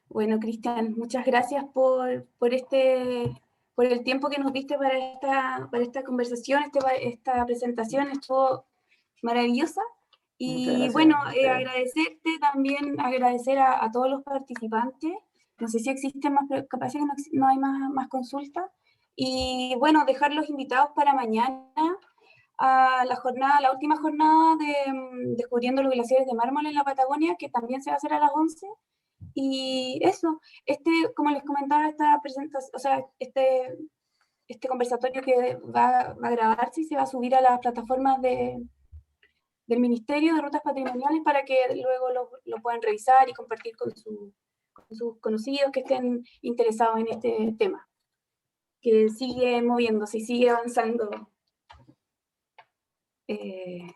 Bueno, Cristian, muchas gracias por el tiempo que nos diste para esta conversación, esta presentación, estuvo maravillosa. Muchas Y gracias bueno, a ustedes. agradecerte también, agradecer a todos los participantes. No sé si existen más, pero capaz que no hay más consultas. Y bueno, dejar los invitados para mañana a la última jornada de Descubriendo los glaciares de mármol en la Patagonia, que también se va a hacer a las 11. Y eso, como les comentaba, esta presentación, o sea, este conversatorio que va a grabarse y se va a subir a las plataformas del Ministerio de Rutas Patrimoniales para que luego lo puedan revisar y compartir con sus conocidos que estén interesados en este tema, que sigue moviéndose y sigue avanzando de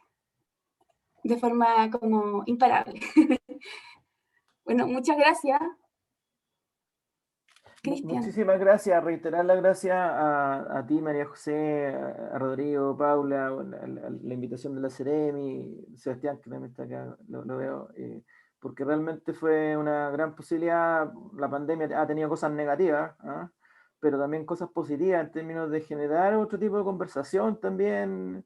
forma como imparable. Bueno, muchas gracias, Cristian. Muchísimas gracias, reiterar las gracias a ti, María José, a Rodrigo, Paula, la invitación de la Ceremi, Sebastián, que también está acá, lo veo, porque realmente fue una gran posibilidad. La pandemia ha tenido cosas negativas, ¿ah? Pero también cosas positivas en términos de generar otro tipo de conversación también.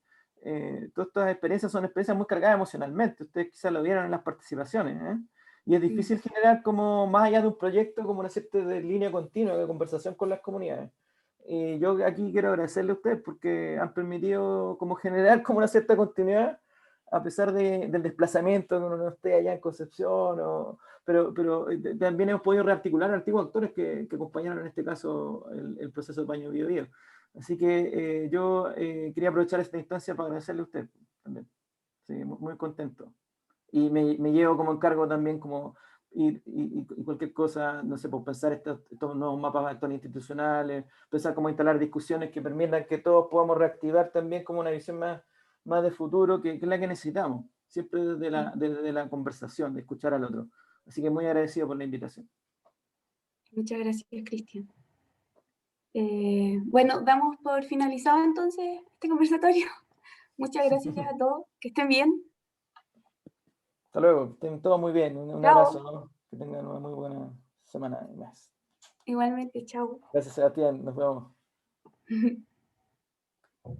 Todas estas experiencias son experiencias muy cargadas emocionalmente, ustedes quizás lo vieron en las participaciones, ¿eh? Y es difícil generar como, más allá de un proyecto, como una cierta de línea continua de conversación con las comunidades. Y yo aquí quiero agradecerle a ustedes porque han permitido como generar como una cierta continuidad, a pesar del desplazamiento, que uno no esté allá en Concepción, pero también hemos podido rearticular antiguos actores que acompañaron en este caso el proceso de Paño Bio Bio. Así que yo quería aprovechar esta instancia para agradecerle a usted también. Sí, muy contento. Y me llevo como encargo también como ir y cualquier cosa, no sé, pues pensar estos nuevos mapas actuales institucionales, pensar cómo instalar discusiones que permitan que todos podamos reactivar también como una visión más de futuro, que es la que necesitamos, siempre desde la conversación, de escuchar al otro. Así que muy agradecido por la invitación. Muchas gracias, Cristian. Bueno, damos por finalizado entonces este conversatorio. Muchas gracias a todos, que estén bien. Hasta luego, estén todos muy bien, un Chao. abrazo, ¿no? Que tengan una muy buena semana y más. Igualmente, chao. Gracias, Sebastián, nos vemos.